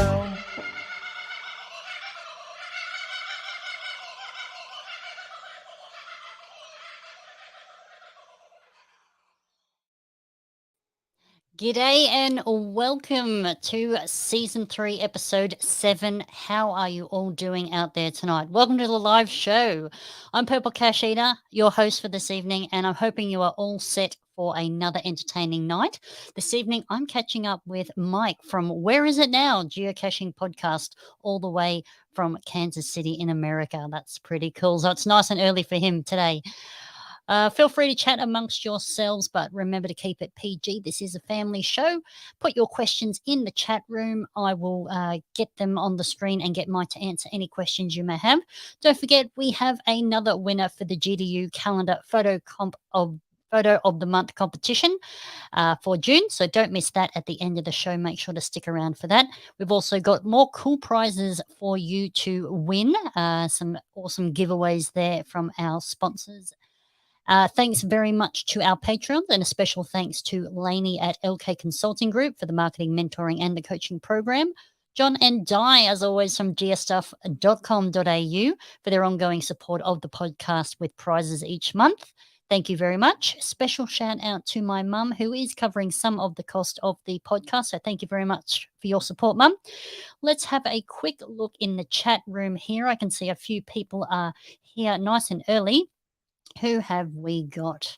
Now. G'day and welcome to Season 3, Episode 7. How are you all doing out there tonight? Welcome to the live show. I'm Purple Cash Eater, your host for this evening, and I'm hoping you are all set for another entertaining night. This evening, I'm catching up with Mike from Where Is It Now Geocaching Podcast, all the way from Kansas City in America. That's pretty cool. So it's nice and early for him today. Feel free to chat amongst yourselves, but remember to keep it PG. This is a family show. Put your questions in the chat room. I will get them on the screen and get Mike to answer any questions you may have. Don't forget, we have another winner for the GDU calendar photo of the month competition for June. So don't miss that at the end of the show. Make sure to stick around for that. We've also got more cool prizes for you to win. Some awesome giveaways there from our sponsors. Thanks very much to our Patreons, and a special thanks to Lainey at LK Consulting Group for the marketing, mentoring, and the coaching program. John and Di, as always, from geostuff.com.au for their ongoing support of the podcast with prizes each month. Thank you very much. Special shout out to my mum, who is covering some of the cost of the podcast. So thank you very much for your support, Mum. Let's have a quick look in the chat room here. I can see a few people are here nice and early. Who have we got?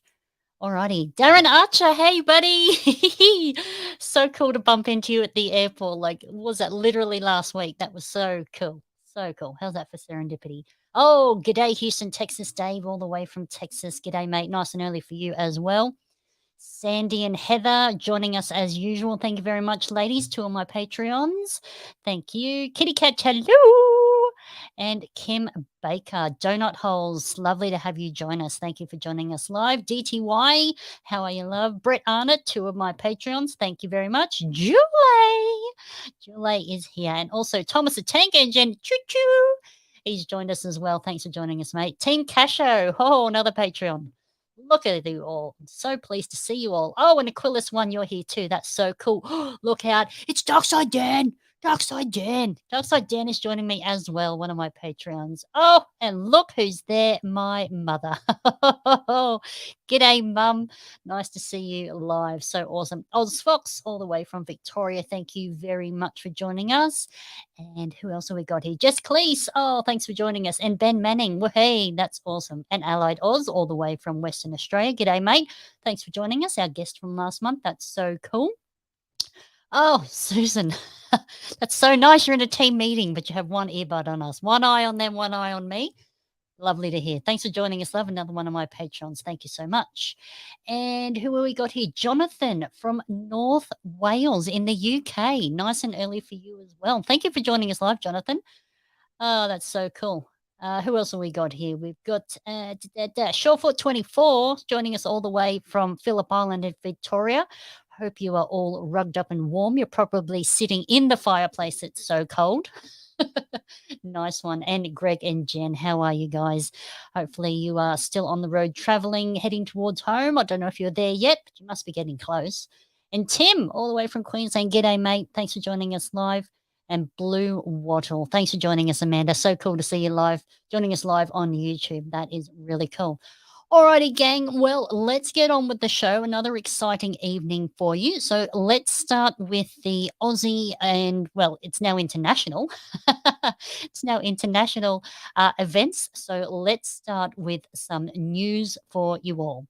Alrighty, Darren Archer. Hey, buddy. So cool to bump into you at the airport. Like, was that literally last week? That was so cool. So cool. How's that for serendipity? Oh, g'day, Houston, Texas. Dave, all the way from Texas. G'day, mate. Nice and early for you as well. Sandy and Heather joining us as usual. Thank you very much, ladies, to all my Patreons. Thank you. Kitty Cat, hello. And Kim Baker, Donut Holes. Lovely to have you join us. Thank you for joining us live. DTY, how are you, love? Brett Arnott, two of my Patreons. Thank you very much. Julie. Julie is here. And also Thomas the Tank Engine. Choo choo. He's joined us as well. Thanks for joining us, mate. Team Casho. Oh, another Patreon. Look at you all. So pleased to see you all. Oh, and Aquilus One, you're here too. That's so cool. Look out. It's Darkside Dan. Darkside Dan. Darkside Dan is joining me as well, one of my Patreons. Oh, and look who's there, my mother. G'day, Mum. Nice to see you live. So awesome. Oz Fox, all the way from Victoria. Thank you very much for joining us. And who else have we got here? Jess Cleese. Oh, thanks for joining us. And Ben Manning. Well, hey, that's awesome. And Allied Oz, all the way from Western Australia. G'day, mate. Thanks for joining us. Our guest from last month. That's so cool. Oh, Susan. That's so nice. You're in a team meeting, but you have one earbud on us. One eye on them, one eye on me. Lovely to hear. Thanks for joining us, love. Another one of my patrons. Thank you so much. And who have we got here? Jonathan from North Wales in the UK. Nice and early for you as well. Thank you for joining us live, Jonathan. Oh, that's so cool. Who else have we got here? We've got Shorefoot24 joining us all the way from Phillip Island in Victoria. Hope you are all rugged up and warm. You're probably sitting in the fireplace. It's so cold. Nice one. And Greg and Jen, how are you guys? Hopefully you are still on the road traveling, heading towards home. I don't know if you're there yet, but you must be getting close. And Tim, all the way from Queensland. G'day, mate. Thanks for joining us live. And Blue Wattle, thanks for joining us, Amanda. So cool to see you live, joining us live on YouTube. That is really cool. Alrighty, gang. Well, let's get on with the show. Another exciting evening for you. So let's start with the Aussie and, well, it's now international. It's now international events. So let's start with some news for you all.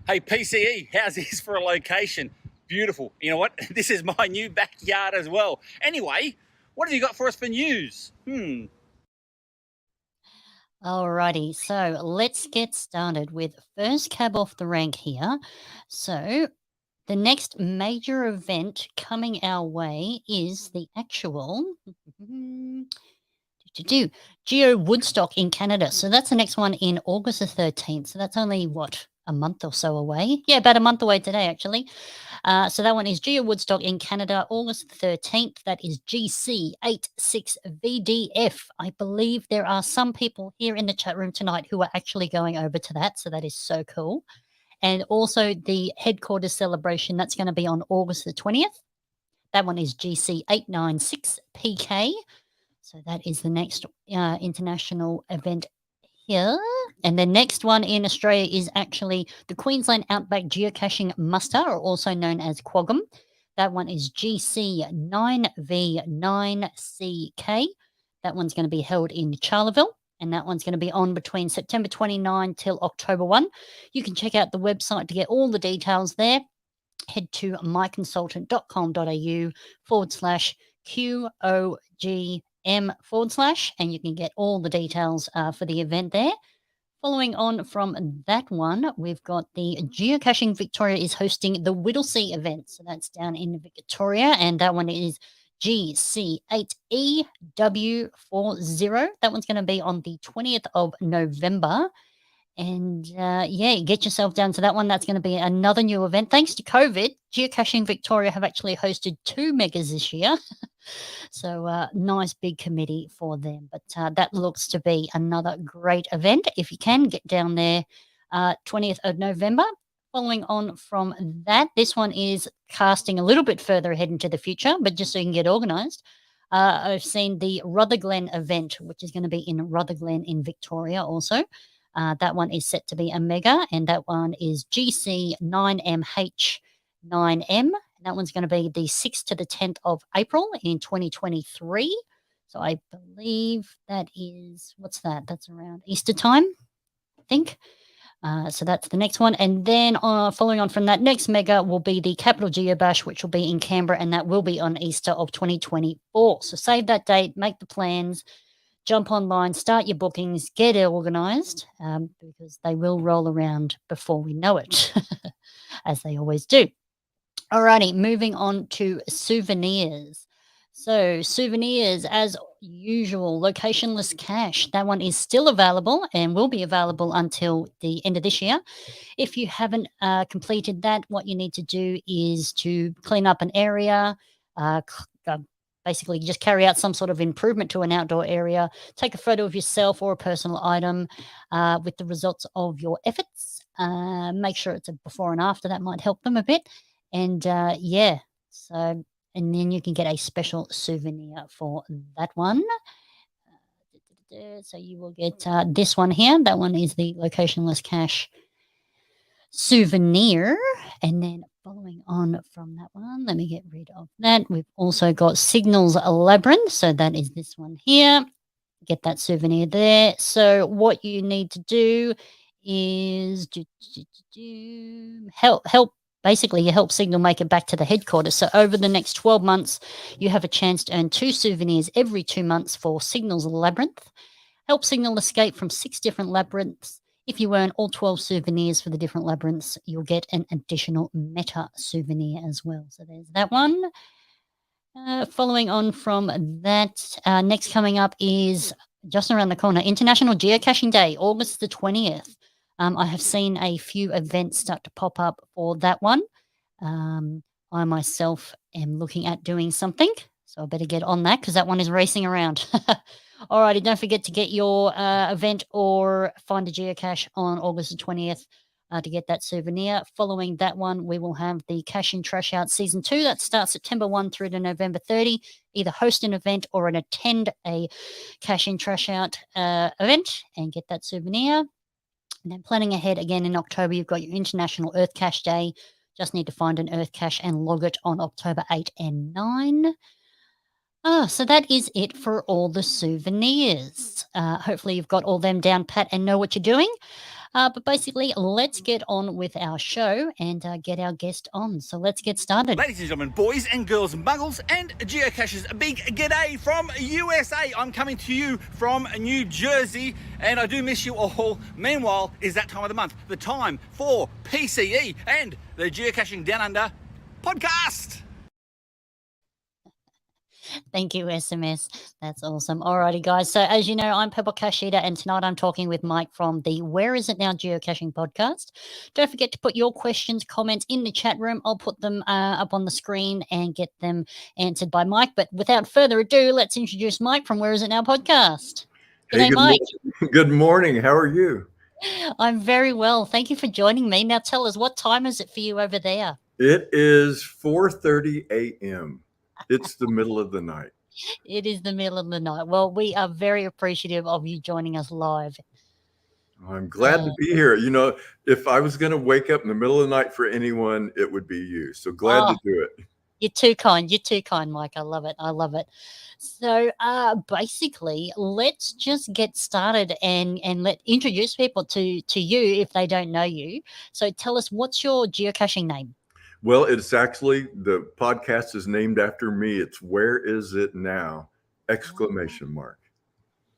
Hey, PCE, how's this for a location? Beautiful. You know what? This is my new backyard as well. Anyway, what have you got for us for news? Alrighty, so let's get started with first cab off the rank here. So the next major event coming our way is the actual Geo Woodstock in Canada. So that's the next one in August the 13th. So that's only what, a month or so away? Yeah, about a month away today, actually. So that one is Geo Woodstock in Canada, August the 13th. That is GC86VDF. I believe there are some people here in the chat room tonight who are actually going over to that. So that is so cool. And also the headquarters celebration, that's going to be on August the 20th. That one is GC896PK. So that is the next international event here. And the next one in Australia is actually the Queensland Outback Geocaching Muster, or also known as Quoggum. That one is GC9V9CK. That one's going to be held in Charleville, and that one's going to be on between September 29 till October 1. You can check out the website to get all the details there. Head to myconsultant.com.au/QOGM/ and you can get all the details for the event there. Following on from that one, we've got the Geocaching Victoria is hosting the Whittlesea event. So that's down in Victoria, and that one is GC8EW40. That one's going to be on the 20th of November. And yeah, get yourself down to that one. That's going to be another new event. Thanks to COVID, Geocaching Victoria have actually hosted 2 megas this year. So nice big committee for them. But that looks to be another great event. If you can get down there, 20th of November. Following on from that, this one is casting a little bit further ahead into the future, but just so you can get organised. I've seen the Rutherglen event, which is going to be in Rutherglen in Victoria also. That one is set to be a mega, and that one is GC9MH9M. That one's going to be the 6th to the 10th of April in 2023. So I believe that is, what's that? That's around Easter time, I think. So that's the next one. And then following on from that, next mega will be the Capital Geobash, which will be in Canberra, and that will be on Easter of 2024. So save that date, make the plans, jump online, start your bookings, get it organised, because they will roll around before we know it, as they always do. Alrighty, moving on to souvenirs. So souvenirs, as usual, locationless cache. That one is still available and will be available until the end of this year. If you haven't completed that, what you need to do is to clean up an area, basically just carry out some sort of improvement to an outdoor area, take a photo of yourself or a personal item with the results of your efforts. Make sure it's a before and after. That might help them a bit. And yeah, so, and then you can get a special souvenir for that one. So you will get this one here. That one is the locationless cache souvenir. And then following on from that one, let me get rid of that. We've also got Signals Labyrinth. So that is this one here. Get that souvenir there. So what you need to do is help. Basically, you help Signal make it back to the headquarters. So over the next 12 months, you have a chance to earn 2 souvenirs every 2 months for Signals Labyrinth. Help Signal escape from 6 different labyrinths. If you earn all 12 souvenirs for the different labyrinths, you'll get an additional meta souvenir as well. So there's that one. Following on from that, next coming up is just around the corner, International Geocaching Day, August the 20th. I have seen a few events start to pop up for that one. I myself am looking at doing something, so I better get on that because that one is racing around. Alrighty, don't forget to get your event or find a geocache on August the 20th to get that souvenir. Following that one, we will have the Cash In Trash Out Season 2. That starts September 1 through to November 30. Either host an event or attend a Cash In Trash Out event and get that souvenir. And then planning ahead again in October, you've got your International Earth Cache Day. Just need to find an Earth cache and log it on October 8 and 9. So that is it for all the souvenirs. Hopefully you've got all them down pat and know what you're doing. But basically, let's get on with our show and get our guest on. So let's get started. Ladies and gentlemen, boys and girls, muggles and geocachers, a big g'day from USA. I'm coming to you from New Jersey, and I do miss you all. Meanwhile, is that time of the month, the time for PCE and the Geocaching Down Under podcast. Thank you, SMS. That's awesome. Alrighty, guys. So as you know, I'm Purple Cache Eater, and tonight I'm talking with Mike from the Where Is It Now Geocaching Podcast. Don't forget to put your questions, comments in the chat room. I'll put them up on the screen and get them answered by Mike. But without further ado, let's introduce Mike from Where Is It Now Podcast. G'day, Mike. Good morning. How are you? I'm very well. Thank you for joining me. Now tell us, what time is it for you over there? It is 4:30 a.m. It's the middle of the night. It is the middle of the night. Well, we are very appreciative of you joining us live. I'm glad to be here. If I was going to wake up in the middle of the night for anyone, it would be you. So glad to do it. You're too kind. You're too kind, Mike. I love it. I love it. So basically, let's just get started and introduce people to you if they don't know you. So tell us, what's your geocaching name? Well, it's actually, the podcast is named after me. It's Where Is It Now? !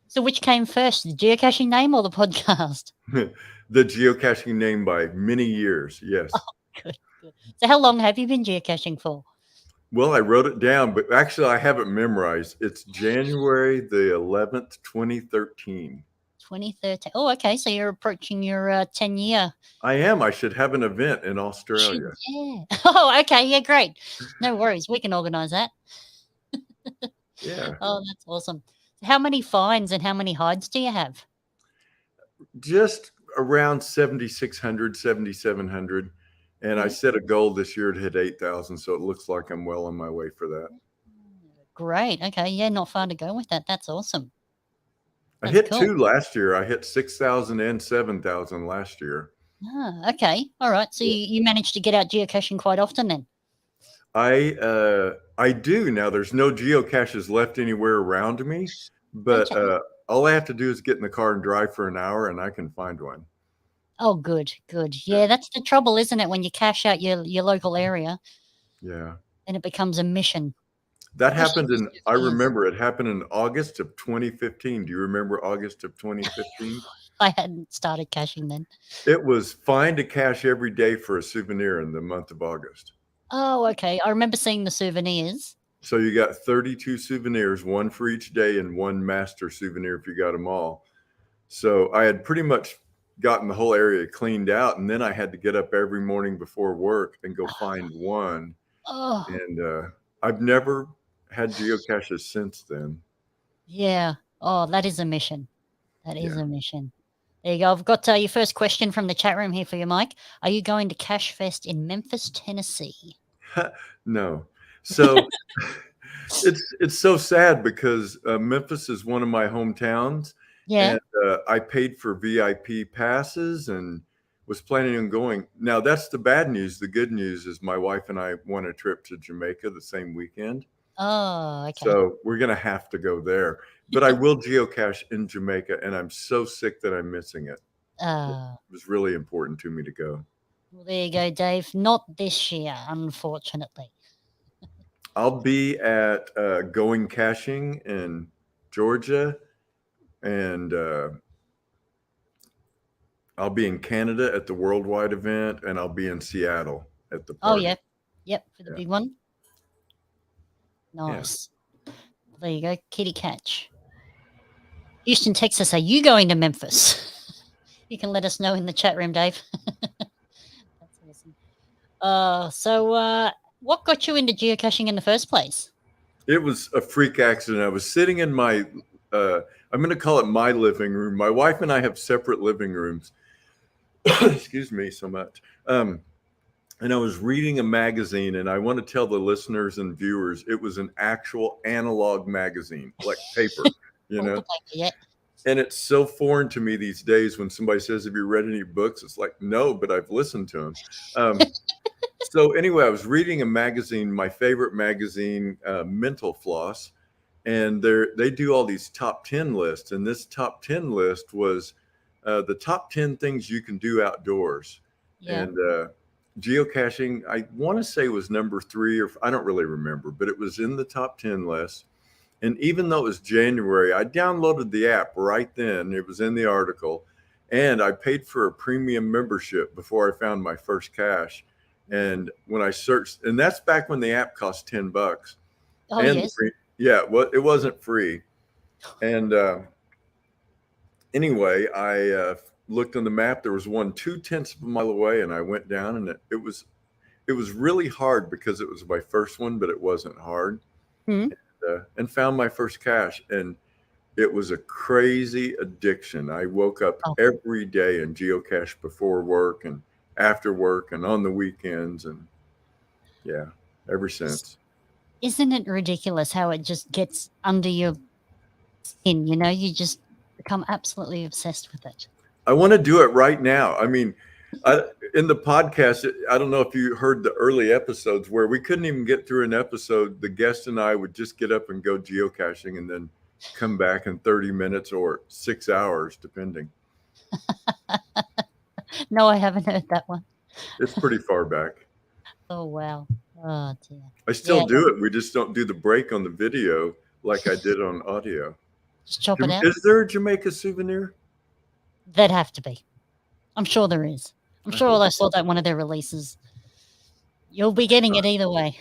So which came first, the geocaching name or the podcast? The geocaching name by many years, yes. Oh, good. So how long have you been geocaching for? Well, I wrote it down, but actually I have it memorized. It's January the 11th, 2013. 2013. Oh, okay. So you're approaching your 10-year. I am. I should have an event in Australia. Yeah. Oh, okay. Yeah, great. No worries. We can organize that. Yeah. Oh, that's awesome. How many finds and how many hides do you have? Just around 7,600, 7,700. And I set a goal this year to hit 8,000. So it looks like I'm well on my way for that. Great. Okay. Yeah, not far to go with that. That's awesome. I hit cool. 2 last year. I hit 6,000 and 7,000 last year. Ah, okay. All right. So you managed to get out geocaching quite often then? I do. Now there's no geocaches left anywhere around me, but all I have to do is get in the car and drive for an hour and I can find one. Oh, good. Yeah, that's the trouble, isn't it? When you cache out your local area. Yeah. And it becomes a mission. That happened I remember it happened in August of 2015. Do you remember August of 2015? I hadn't started caching then. It was fine to cache every day for a souvenir in the month of August. Oh, okay. I remember seeing the souvenirs. So you got 32 souvenirs, one for each day and one master souvenir if you got them all. So I had pretty much gotten the whole area cleaned out, and then I had to get up every morning before work and go find one. Oh. And I've never had geocaches since then. Yeah. Oh, that is a mission. That is a mission. There you go. I've got your first question from the chat room here for you, Mike. Are you going to Cache Fest in Memphis, Tennessee? No. So it's so sad because Memphis is one of my hometowns. Yeah. And I paid for VIP passes and was planning on going. Now, that's the bad news. The good news is my wife and I won a trip to Jamaica the same weekend. Oh, okay. So we're going to have to go there. But I will geocache in Jamaica, and I'm so sick that I'm missing it. It was really important to me to go. Well, there you go, Dave. Not this year, unfortunately. I'll be at Going Caching in Georgia, and I'll be in Canada at the worldwide event, and I'll be in Seattle at the party. Oh, yep, for the big one. Nice. Yeah. There you go, kitty catch. Houston, Texas, are you going to Memphis? You can let us know in the chat room, Dave. That's awesome. So what got you into geocaching in the first place? It was a freak accident. I was sitting in my, I'm going to call it my living room. My wife and I have separate living rooms. Excuse me so much. And I was reading a magazine, and I want to tell the listeners and viewers, it was an actual analog magazine, like paper, you know? Yeah. And it's so foreign to me these days when somebody says, have you read any books? It's like, no, but I've listened to them. So anyway, I was reading a magazine, my favorite magazine, Mental Floss, and they do all these top 10 lists. And this top 10 list was the top 10 things you can do outdoors. Yeah. And geocaching, I want to say was number 3, or I don't really remember, but it was in the top 10 list. And even though it was January, I downloaded the app right then. It was in the article, and I paid for a premium membership before I found my first cache. And when I searched, and that's back when the app cost $10. Oh, and yes. It wasn't free. And anyway, I looked on the map. There was one 0.2 of a mile away, and I went down, and it was really hard because it was my first one, but it wasn't hard. Mm-hmm. And found my first cache, and it was a crazy addiction. I woke up every day and geocache before work and after work and on the weekends, and ever since. Isn't it ridiculous how it just gets under your skin? You just become absolutely obsessed with it. I want to do it right now. I mean, in the podcast, I don't know if you heard the early episodes where we couldn't even get through an episode. The guest and I would just get up and go geocaching and then come back in 30 minutes or 6 hours, depending. No, I haven't heard that one. It's pretty far back. Oh, wow. Oh, dear. I still Yeah. do it. We just don't do the break on the video like I did on audio. Just chop it out. Is there a Jamaica souvenir? There'd have to be. I'm sure there is. I'm I sure hope I saw that in one of their releases. You'll be getting it either way.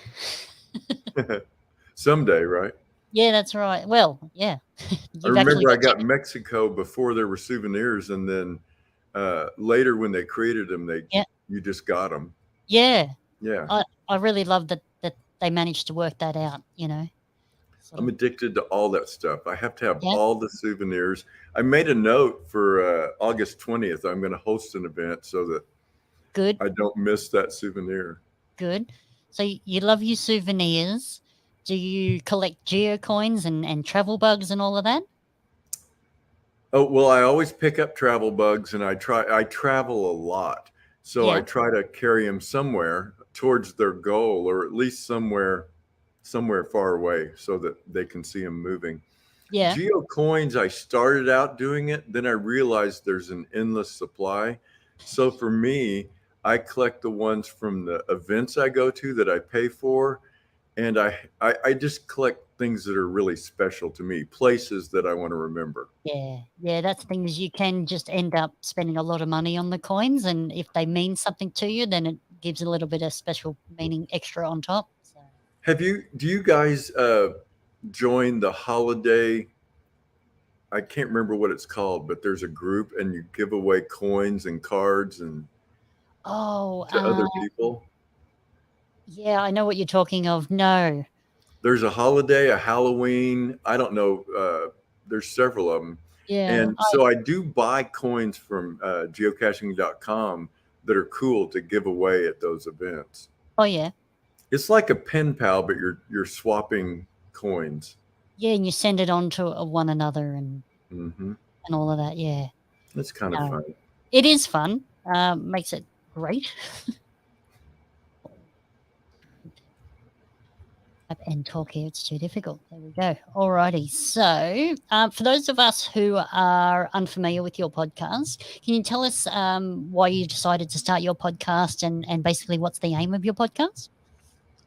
Someday, right? Yeah, that's right. Well, yeah. I You've actually remember I got got Mexico before there were souvenirs, and then later when they created them, you just got them. Yeah. Yeah. I really love that they managed to work that out, Sort I'm of. addicted to all that stuff. I have to have Yeah. all the souvenirs. I made a note for August 20th. I'm going to host an event so that Good, I don't miss that souvenir. good. So you love your souvenirs. Do you collect geocoins and travel bugs and all of that? Oh, well, I always pick up travel bugs, and I travel a lot. So I Yeah. try to carry them somewhere towards their goal, or at least somewhere far away so that they can see them moving. Yeah. Geo coins, I started out doing it. Then I realized there's an endless supply. So for me, I collect the ones from the events I go to that I pay for. And I just collect things that are really special to me, places that I want to remember. Yeah. Yeah, that's the thing is you can just end up spending a lot of money on the coins, and if they mean something to you, then it gives a little bit of special meaning extra on top. So. Do you guys join the holiday? I can't remember what it's called, but there's a group and you give away coins and cards and Oh, to other people. yeah, I know what you're talking of. No. There's a holiday, a Halloween. I don't know. There's several of them. Yeah. And so I do buy coins from geocaching.com that are cool to give away at those events. Oh, yeah. It's like a pen pal, but you're swapping coins. Yeah, and you send it on to one another and all of that. Yeah. It's kind of fun. It is fun. Makes it great. And talk here, it's too difficult. There we go. Alrighty. So, for those of us who are unfamiliar with your podcast, can you tell us why you decided to start your podcast and basically what's the aim of your podcast?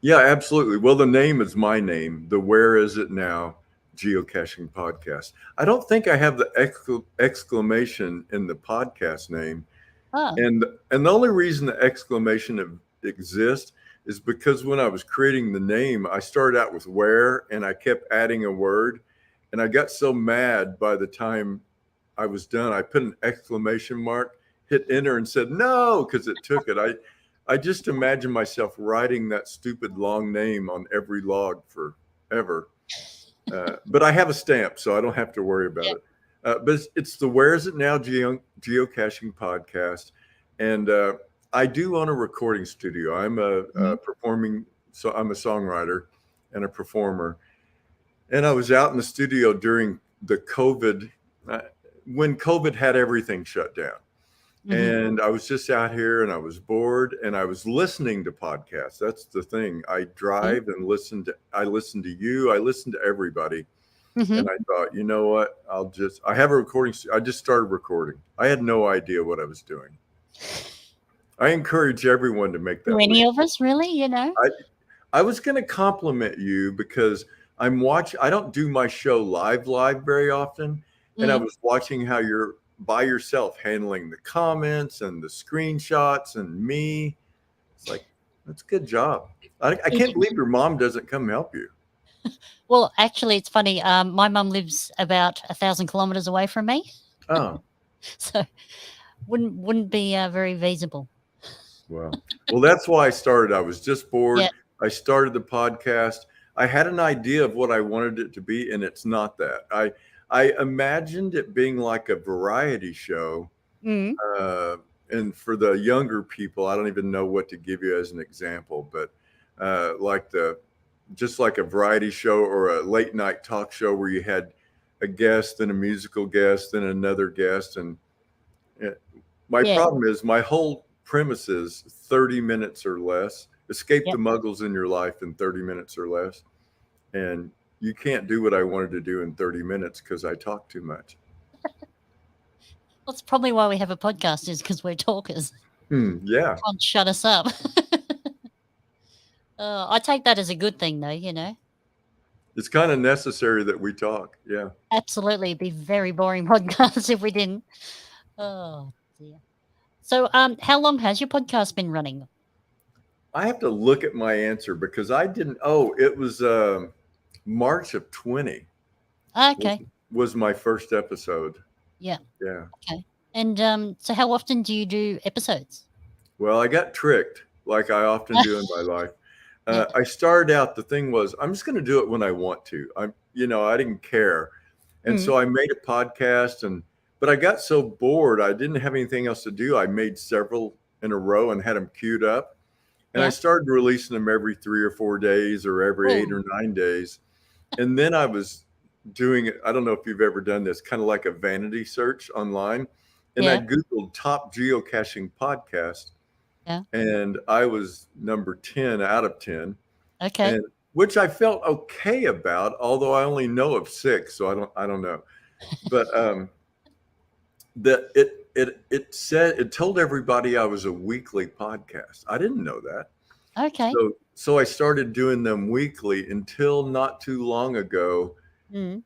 Yeah, absolutely. Well, the name is my name, the Whereisitnow Geocaching Podcast. I don't think I have the exclamation in the podcast name. Oh. And the only reason the exclamation exists is because when I was creating the name, I started out with where and I kept adding a word. And I got so mad by the time I was done, I put an exclamation mark, hit enter and said no, because it took it. I just imagine myself writing that stupid long name on every log forever. But I have a stamp, so I don't have to worry about it. But it's the Where Is It Now Geocaching Podcast. And I do own a recording studio. I'm I'm a songwriter and a performer. And I was out in the studio during the COVID, when COVID had everything shut down. And I was just out here and I was bored and I was listening to podcasts. That's the thing. I drive and listen to you. I listen to everybody. And I thought, you know what? I have a recording. I just started recording. I had no idea what I was doing. I encourage everyone to make that. Any of us, really? I was going to compliment you because I don't do my show live very often. And I was watching how you're by yourself handling the comments and the screenshots and me. It's like, that's a good job. I can't believe your mom doesn't come help you. Well, actually, it's funny. My mum lives about 1,000 kilometers away from me. Oh. So wouldn't be very feasible. Well, that's why I started. I was just bored. Yeah. I started the podcast. I had an idea of what I wanted it to be, and it's not that. I imagined it being like a variety show. And for the younger people, I don't even know what to give you as an example, but like the just like a variety show or a late night talk show where you had a guest and a musical guest and another guest. And uh, my Yeah. problem is my whole premise is 30 minutes or less. Escape the Yep. muggles in your life in 30 minutes or less. And you can't do what I wanted to do in 30 minutes because I talk too much. That's probably why we have a podcast, is because we're talkers. Yeah. Can't shut us up. I take that as a good thing, though. It's kind of necessary that we talk. Yeah. Absolutely, it'd be very boring podcast if we didn't. Oh dear. So, how long has your podcast been running? I have to look at my answer because I didn't. Oh, it was March of 20 Okay. was my first episode. Yeah. Yeah. Okay. And so, how often do you do episodes? Well, I got tricked like I often do in my life. Yeah. I started out, the thing was, I'm just going to do it when I want to. I didn't care. And so I made a podcast but I got so bored. I didn't have anything else to do. I made several in a row and had them queued up. And I Yeah. started releasing them every 3 or 4 days or every 8 or 9 days. And then I was doing it. I don't know if you've ever done this, kind of like a vanity search online. And I Yeah. Googled top geocaching podcast. Yeah. And I was number 10 out of 10. Okay. And which I felt okay about, although I only know of 6, so I don't know. But that it said, it told everybody I was a weekly podcast. I didn't know that. Okay. So I started doing them weekly until not too long ago, Mm.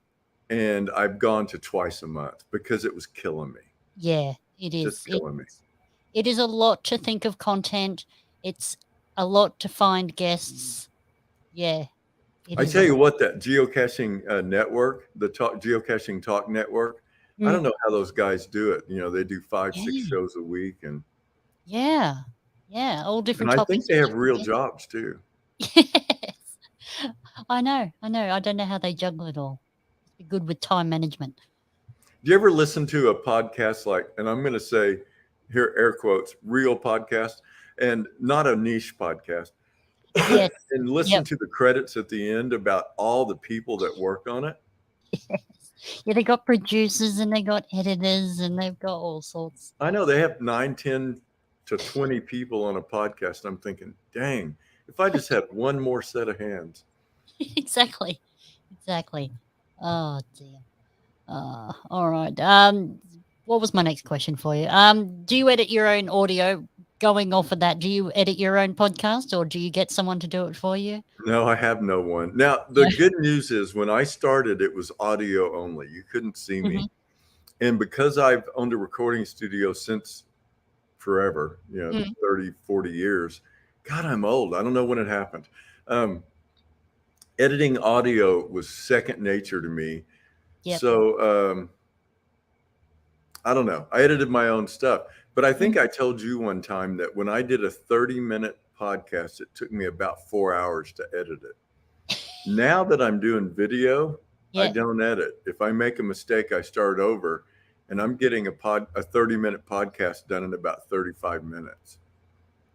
and I've gone to twice a month because it was killing me. Yeah, it is. Just killing me. It is a lot to think of content. It's a lot to find guests. Yeah. I tell you what, that geocaching network, the geocaching talk network, I don't know how those guys do it. They do 5, 6 Yeah. shows a week, and Yeah. All and different I topics. think they have real jobs too. Yes. I know. I don't know how they juggle it all. Be good with time management. Do you ever listen to a podcast like, and I'm going to say here, air quotes, real podcast, and not a niche podcast, Yes. and listen Yep. to the credits at the end about all the people that work on it? Yes. Yeah, they got producers and they got editors and they've got all sorts. I know they have 9, 10 to 20 people on a podcast. I'm thinking, dang, if I just had one more set of hands. Exactly. Oh dear. All right. What was my next question for you? Do you edit your own audio? Going off of that, do you edit your own podcast or do you get someone to do it for you? No, I have no one. Now, the good news is when I started, it was audio only. You couldn't see me. And because I've owned a recording studio since forever, 30, 40 years, God, I'm old. I don't know when it happened. Editing audio was second nature to me. Yep. So I don't know. I edited my own stuff. But I think I told you one time that when I did a 30-minute podcast, it took me about 4 hours to edit it. Now that I'm doing video, I don't edit. If I make a mistake, I start over. And I'm getting a 30-minute podcast done in about 35 minutes.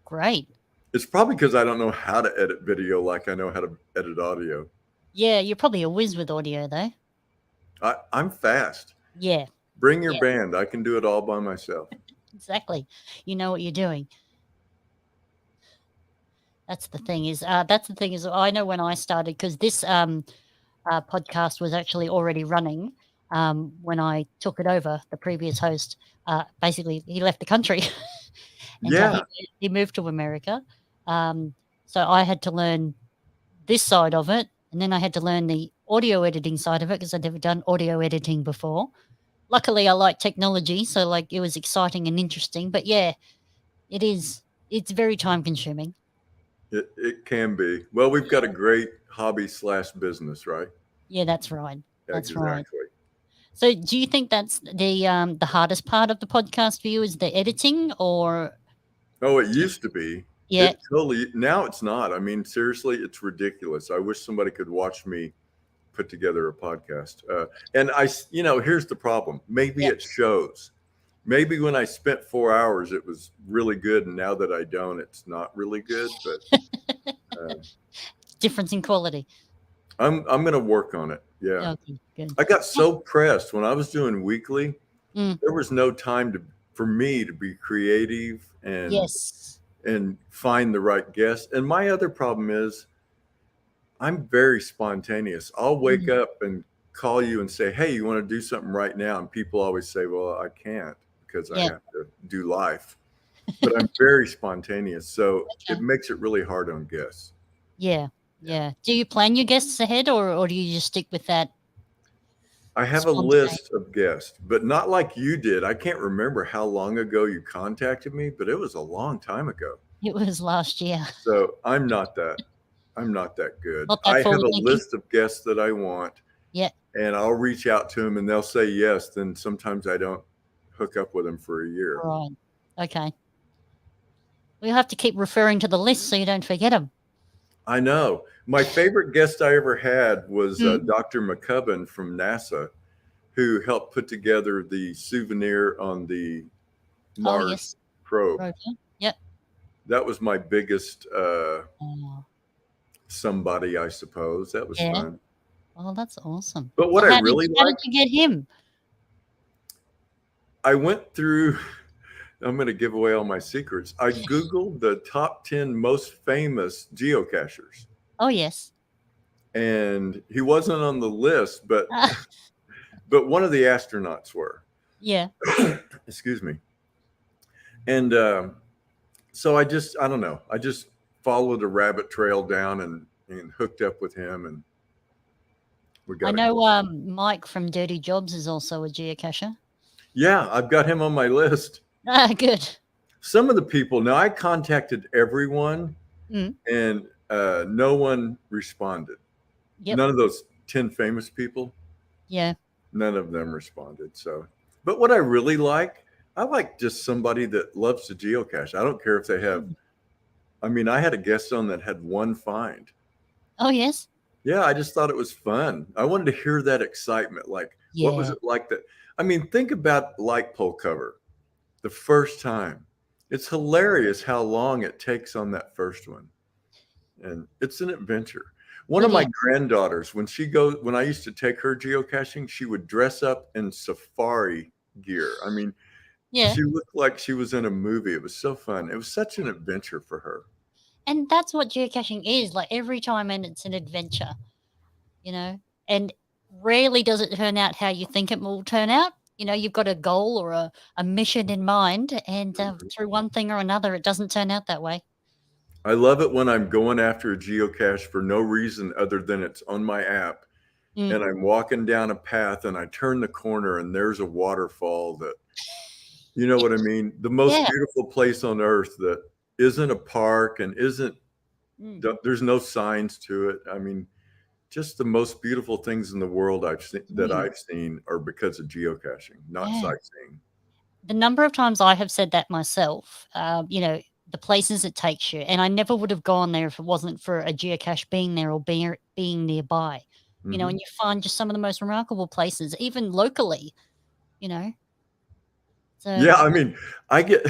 Great. It's probably because I don't know how to edit video like I know how to edit audio. Yeah, you're probably a whiz with audio, though. I'm fast. Yeah. Bring your band. I can do it all by myself. Exactly. You know what you're doing. That's the thing is I know when I started, because this podcast was actually already running when I took it over. The previous host, basically, he left the country. And so he moved to America. So I had to learn this side of it, and then I had to learn the audio editing side of it because I'd never done audio editing before. Luckily, I like technology, so it was exciting and interesting. But yeah, it's very time consuming. It can be. Well, we've got a great hobby/business, right? Yeah, that's right. That's exactly. Right. So do you think that's the hardest part of the podcast for you, is the editing, or? Oh, it used to be. Yeah. Now it's not. I mean, seriously, it's ridiculous. I wish somebody could watch me put together a podcast. And here's the problem. Maybe it shows. Maybe when I spent 4 hours, it was really good. And now that I don't, it's not really good. But difference in quality. I'm going to work on it. Yeah. Okay, good. I got so pressed when I was doing weekly. Mm, There was no time for me to be creative yes. and find the right guest. And my other problem is I'm very spontaneous. I'll wake Mm, up and call you and say, "Hey, you want to do something right now?" And people always say, "Well, I can't because I yeah. have to do life." But I'm very spontaneous, so it Okay. makes it really hard on guests. Yeah. Yeah. Yeah. Do you plan your guests ahead, or do you just stick with that I have a spontaneity? list of guests, but not like you did. I can't remember how long ago you contacted me, but it was a long time ago. It was last year. So I'm not that good. Not I that have forward a thinking. list of guests that I want, Yeah. and I'll reach out to them and they'll say yes. Then sometimes I don't hook up with them for a year. Right. Okay. We'll have to keep referring to the list so you don't forget them. I know. My favorite guest I ever had was Mm. Dr. McCubbin from NASA, who helped put together the souvenir on the Oh, Mars yes. probe. Rotor. Yep. That was my biggest Oh, somebody, I suppose. That was yeah. fun. Oh, that's awesome. But what So I how did really how like, did you get him? I went through, I'm going to give away all my secrets. I Googled the top 10 most famous geocachers, Oh, yes. and he wasn't on the list, but one of the astronauts were. Yeah. Excuse me. And so I don't know. I just followed a rabbit trail down and hooked up with him, and we I got a know Mike from Dirty Jobs is also a geocacher. Yeah, I've got him on my list. Ah, good. Some of the people, now I contacted everyone Mm. and no one responded. Yep. None of those 10 famous people, Yeah. none of them responded. So, but what I really like, I like just somebody that loves to geocache. I don't care if they have, Mm. I mean, I had a guest on that had one find. Oh, yes. Yeah, I just thought it was fun. I wanted to hear that excitement. Like, what was Yeah. it like that? I mean, think about light pole cover the first time. It's hilarious how long it takes on that first one. And it's an adventure. One of It my is. granddaughters, when I used to take her geocaching, she would dress up in safari gear. I mean, Yeah. she looked like she was in a movie. It was so fun. It was such an adventure for her. And that's what geocaching is. Like every time, and it's an adventure, and rarely does it turn out how you think it will turn out. You've got a goal or a mission in mind, and through one thing or another, it doesn't turn out that way. I love it when I'm going after a geocache for no reason other than it's on my app Mm. and I'm walking down a path and I turn the corner and there's a waterfall that, you know what I mean? The most Yeah. beautiful place on earth that isn't a park and Mm. there's no signs to it. I mean, just the most beautiful things in the world Mm. I've seen are because of geocaching, not Yeah. sightseeing. The number of times I have said that myself, the places it takes you, and I never would have gone there if it wasn't for a geocache being there or being nearby. Mhm. And you find just some of the most remarkable places, even locally. You know, so Yeah, I mean, I get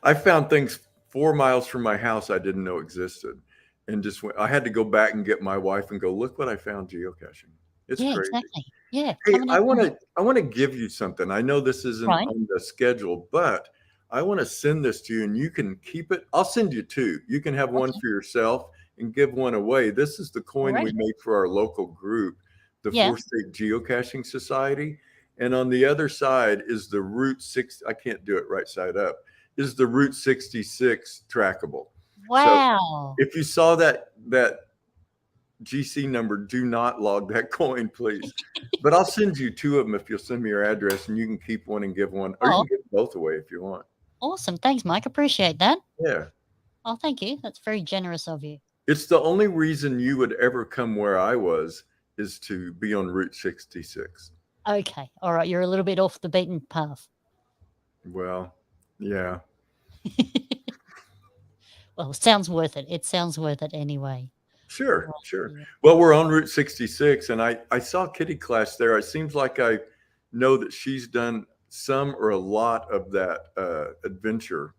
I found things 4 miles from my house I didn't know existed, and just went I had to go back and get my wife and go, "Look what I found geocaching." It's yeah, crazy. exactly. Yeah, Hey, come and I have fun. wanna I wanna give you something. I know this isn't Right? on the schedule, but I wanna send this to you and you can keep it. I'll send you 2. You can have one Okay. for yourself and give one away. This is the coin we Alrighty. make for our local group, the Yeah. Fourth State Geocaching Society, and on the other side is the Route 6 I can't do it right side up, is the Route 66 trackable. So, Wow. if you saw that GC number, do not log that coin, please. But I'll send you 2 of them if you'll send me your address, and you can keep one and give one, or you Oh, can give both away if you want. awesome. Thanks, Mike. Appreciate that. Yeah. Oh, thank you. That's very generous of you. It's the only reason you would ever come where I was is to be on Route 66. Okay. All right. You're a little bit off the beaten path. Well, yeah. Well, sounds worth it. It sounds worth it anyway. Sure, Right, sure. yeah. Well, we're on Route 66, and I saw Kitty Class there. It seems like I know that she's done some or a lot of that adventure.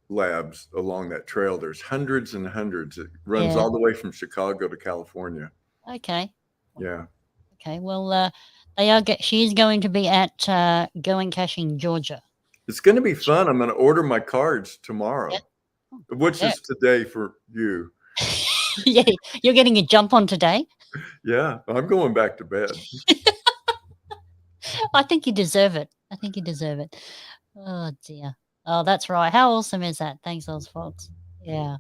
labs along that trail. There's hundreds and hundreds. It runs Yeah. all the way from Chicago to California. Okay. Yeah. Okay. Well, she is going to be at Going Caching, Georgia. It's going to be fun. I'm going to order my cards tomorrow, Yeah. Oh, which yeah. is today for you. Yeah, you're getting a jump on today. Yeah, I'm going back to bed. I think you deserve it. I think you deserve it. Oh dear. Oh, that's right. How awesome is that? Thanks, Fox. Yeah.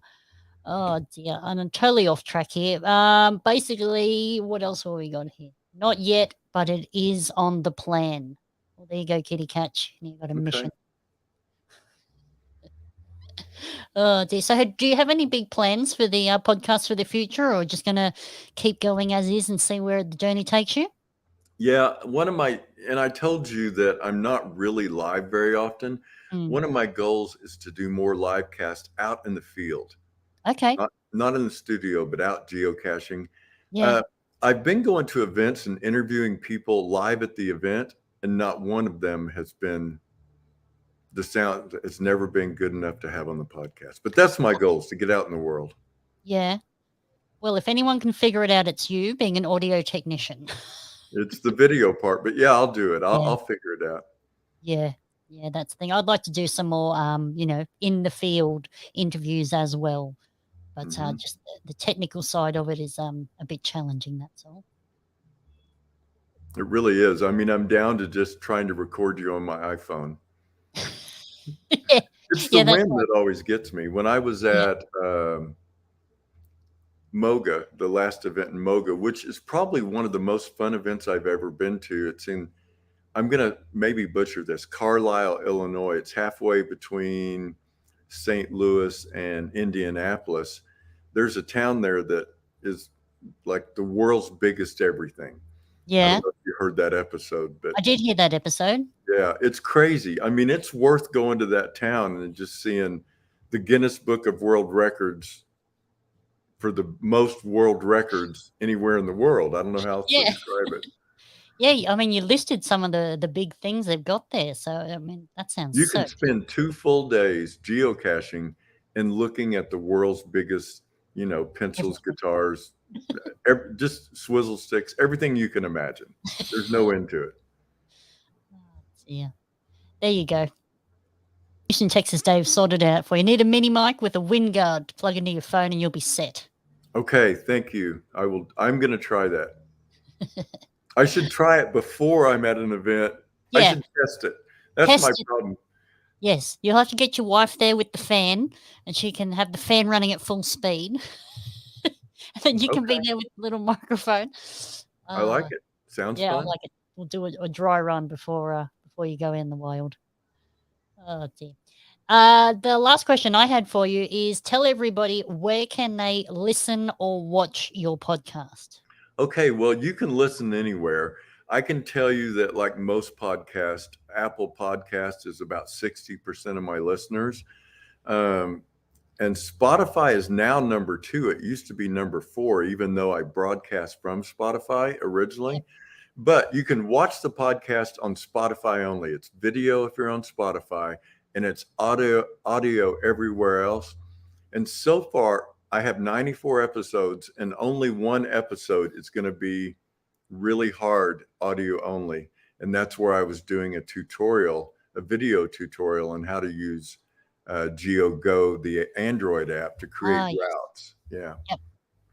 Oh dear. I'm totally off track here. Basically, what else have we got here? Not yet, but it is on the plan. Well, there you go, Kitty Catch. You got a mission. Oh dear. So, do you have any big plans for the podcast for the future, or just gonna keep going as is and see where the journey takes you? Yeah, and I told you that I'm not really live very often. Mm. One of my goals is to do more live cast out in the field. Okay. Not in the studio, but out geocaching. Yeah. I've been going to events and interviewing people live at the event, and not one of them has been the sound. It's never been good enough to have on the podcast. But that's my goal, is to get out in the world. Yeah. Well, if anyone can figure it out, it's you, being an audio technician. It's the video part, but yeah, I'll do it. I'll figure it out. Yeah. Yeah, that's the thing. I'd like to do some more, in the field interviews as well. But just the technical side of it is a bit challenging, that's all. It really is. I mean, I'm down to just trying to record you on my iPhone. It's the wind that always gets me. When I was at Moga, the last event in Moga, which is probably one of the most fun events I've ever been to. It's in, I'm going to maybe butcher this, Carlisle, Illinois. It's halfway between St. Louis and Indianapolis. There's a town there that is like the world's biggest everything. Yeah. I don't know if you heard that episode, but I did hear that episode. Yeah, it's crazy. I mean, it's worth going to that town and just seeing the Guinness Book of World Records for the most world records anywhere in the world. I don't know how else to describe it. Yeah, I mean, you listed some of the big things they've got there. So, I mean, that sounds You can spend 2 full days geocaching and looking at the world's biggest, pencils, guitars, just swizzle sticks, everything you can imagine. There's no end to it. Yeah. There you go. Houston, Texas, Dave sorted it out for you. Need a mini mic with a wind guard to plug into your phone and you'll be set. Okay, thank you. I'm going to try that. I should try it before I'm at an event. Yeah. I should test it. That's my problem. Yes, you'll have to get your wife there with the fan, and she can have the fan running at full speed. And then you can be there with a little microphone. I like it. Sounds fun. I like it. We'll do a dry run before you go in the wild. Oh dear. The last question I had for you is, tell everybody, where can they listen or watch your podcast? Okay, well, you can listen anywhere. I can tell you that, like most podcasts, Apple Podcast is about 60% of my listeners. And Spotify is now number 2. It used to be number 4, even though I broadcast from Spotify originally. Yeah. But you can watch the podcast on Spotify only. It's video if you're on Spotify, and it's audio everywhere else. And so far, I have 94 episodes, and only one episode is going to be really hard audio only. And that's where I was doing a video tutorial on how to use GeoGo, the Android app, to create routes. Yeah. Yep.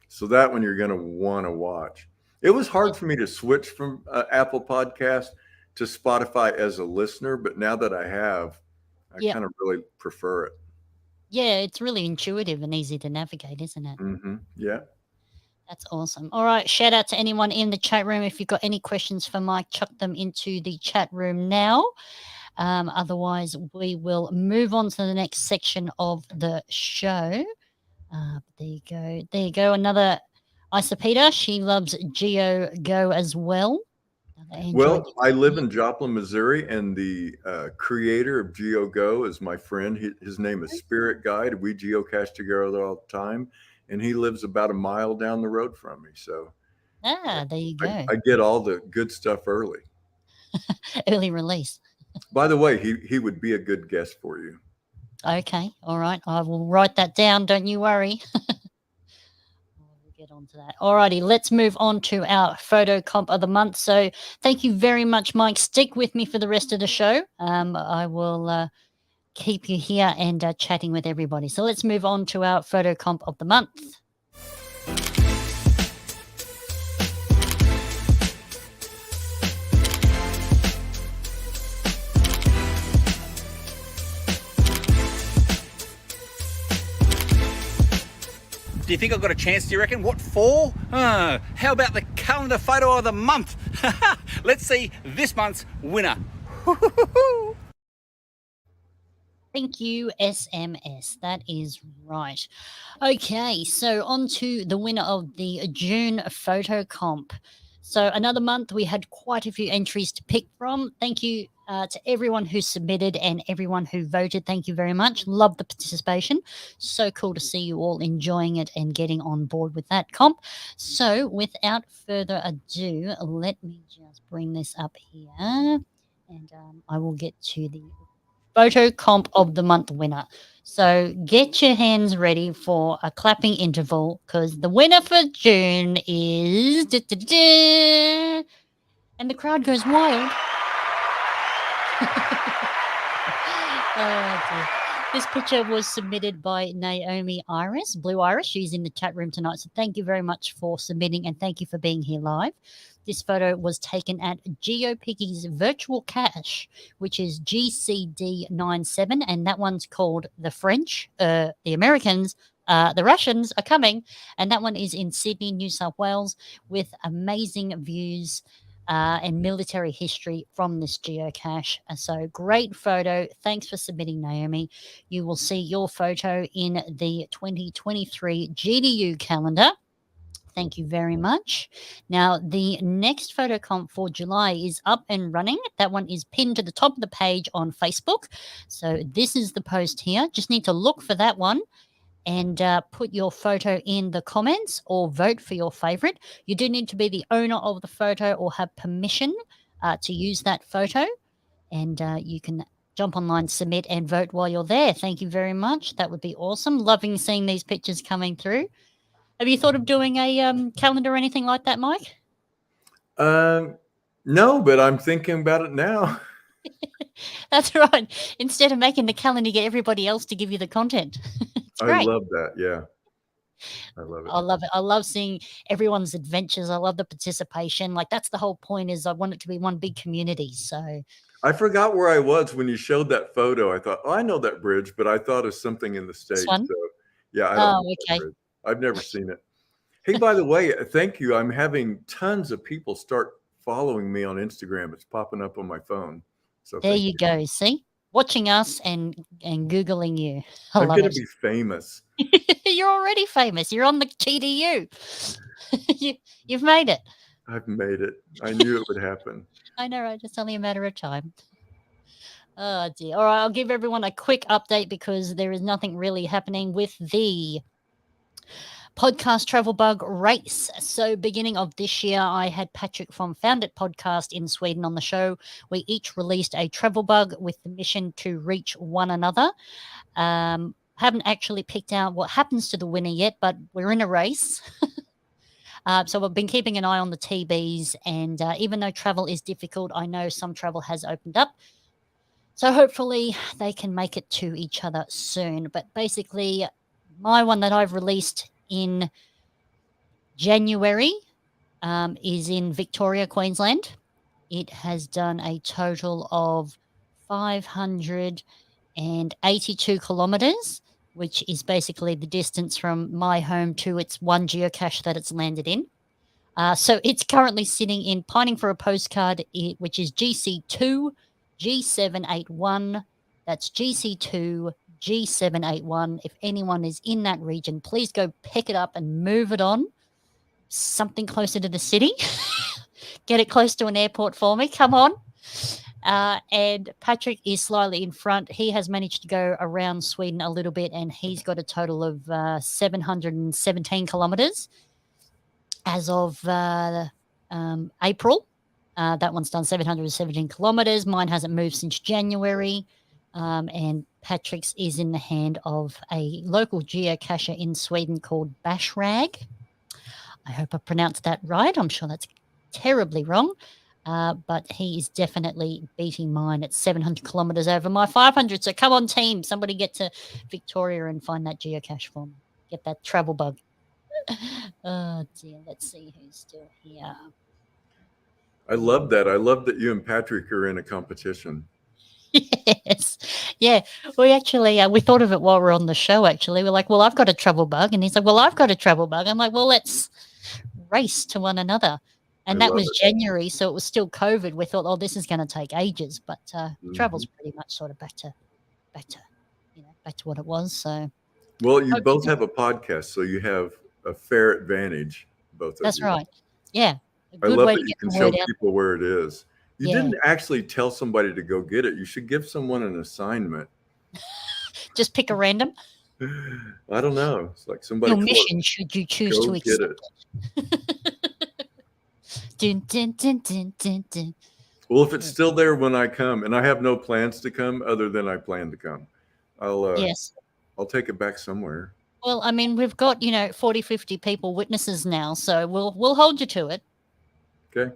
So that one you're going to want to watch. It was hard for me to switch from Apple Podcast to Spotify as a listener, but now that I have, I kind of really prefer it. Yeah, it's really intuitive and easy to navigate, isn't it? Mm-hmm. Yeah. That's awesome. All right. Shout out to anyone in the chat room. If you've got any questions for Mike, chuck them into the chat room now. Otherwise, we will move on to the next section of the show. There you go. There you go. Another Isopeta. She loves GeoGo as well. Well, I live in Joplin, Missouri, and the creator of GeoGo is my friend. His name is Spirit Guide. We geocache together all the time, and he lives about a mile down the road from me. So, there you go. I get all the good stuff early. Early release. By the way, he would be a good guest for you. Okay, all right. I will write that down. Don't you worry. We'll get on to that. Alrighty, let's move on to our photo comp of the month. So thank you very much, Mike. Stick with me for the rest of the show. I will keep you here and chatting with everybody. So let's move on to our photo comp of the month. Do you think I've got a chance, do you reckon? What for? How about the calendar photo of the month? Let's see this month's winner. Thank you, SMS. That is right. Okay, so on to the winner of the June photo comp. So another month, we had quite a few entries to pick from. Thank you to everyone who submitted and everyone who voted. Thank you very much. Love the participation. So cool to see you all enjoying it and getting on board with that comp. So without further ado, let me just bring this up here and I will get to the photo comp of the month winner. So get your hands ready for a clapping interval because the winner for June is and the crowd goes wild. Oh, dear. This picture was submitted by Naomi Iris, Blue Iris. She's in the chat room tonight. So thank you very much for submitting and thank you for being here live. This photo was taken at GeoPiggy's virtual cache, which is GCD97, and that one's called the French, the Americans, the Russians are coming, and that one is in Sydney, New South Wales, with amazing views and military history from this geocache. So great photo. Thanks for submitting, Naomi. You will see your photo in the 2023 GDU calendar. Thank you very much. Now, the next photo comp for July is up and running. That one is pinned to the top of the page on Facebook. So this is the post here. Just need to look for that one and put your photo in the comments or vote for your favorite. You do need to be the owner of the photo or have permission to use that photo. And you can jump online, submit, and vote while you're there. Thank you very much. That would be awesome. Loving seeing these pictures coming through. Have you thought of doing a calendar or anything like that, Mike? No, but I'm thinking about it now. That's right. Instead of making the calendar, get everybody else to give you the content. It's great. I love that. Yeah. I love it. I love it. I love seeing everyone's adventures. I love the participation. Like that's the whole point is I want it to be one big community. So I forgot where I was when you showed that photo. I thought, oh, I know that bridge, but I thought of something in the States. one? So yeah, I don't know that okay. bridge. I've never seen it. Hey, by the way, thank you. I'm having tons of people start following me on Instagram. It's popping up on my phone. So There you go. See? Watching us and Googling you. I'm love going it. to be famous. You're already famous. You're on the GDU. You've made it. I've made it. I knew it would happen. I know, right? It's only a matter of time. Oh, dear. All right, I'll give everyone a quick update because there is nothing really happening with the podcast travel bug race. So beginning of this year, I had Patrick from Found It Podcast in Sweden on the show. We each released a travel bug with the mission to reach one another. Haven't actually picked out what happens to the winner yet, but we're in a race. So I've been keeping an eye on the TBs, and even though travel is difficult, I know some travel has opened up. So hopefully they can make it to each other soon. But basically, my one that I've released in January is in Victoria, Queensland. It has done a total of 582 kilometers, which is basically the distance from my home to its one geocache that it's landed in. So it's currently sitting in Pining for a Postcard, which is GC2 G781. That's GC2 G781. If anyone is in that region, please go pick it up and move it on. Something closer to the city. Get it close to an airport for me. Come on. And Patrick is slightly in front. He has managed to go around Sweden a little bit, and he's got a total of 717 kilometers as of April. That one's done 717 kilometers. Mine hasn't moved since January. and Patrick's is in the hand of a local geocacher in Sweden called Bashrag. I hope I pronounced that right. I'm sure that's terribly wrong. But he is definitely beating mine at 700 kilometers over my 500. So come on, team. Somebody get to Victoria and find that geocache for me. Get that travel bug. Oh, dear. Let's see who's still here. I love that. I love that you and Patrick are in a competition. Yes. Yeah. We actually, we thought of it while we we're on the show, actually. We're like, well, I've got a travel bug. And he's like, well, I've got a travel bug. I'm like, well, let's race to one another. And that was January, so it was still COVID. We thought, oh, this is going to take ages, but travel's pretty much sort of back to what it was. So, well, you both have a podcast, so you have a fair advantage. Both of you. That's right. Yeah, I love that you can show people where it is. You didn't actually tell somebody to go get it. You should give someone an assignment. Just pick a random. I don't know. It's like somebody. Your mission, should you choose to accept it. Dun, dun, dun, dun, dun, dun. Well, if it's still there when I come, and I have no plans to come other than I plan to come, I'll take it back somewhere. Well, I mean, we've got 40, 50 people witnesses now, so we'll hold you to it. Okay.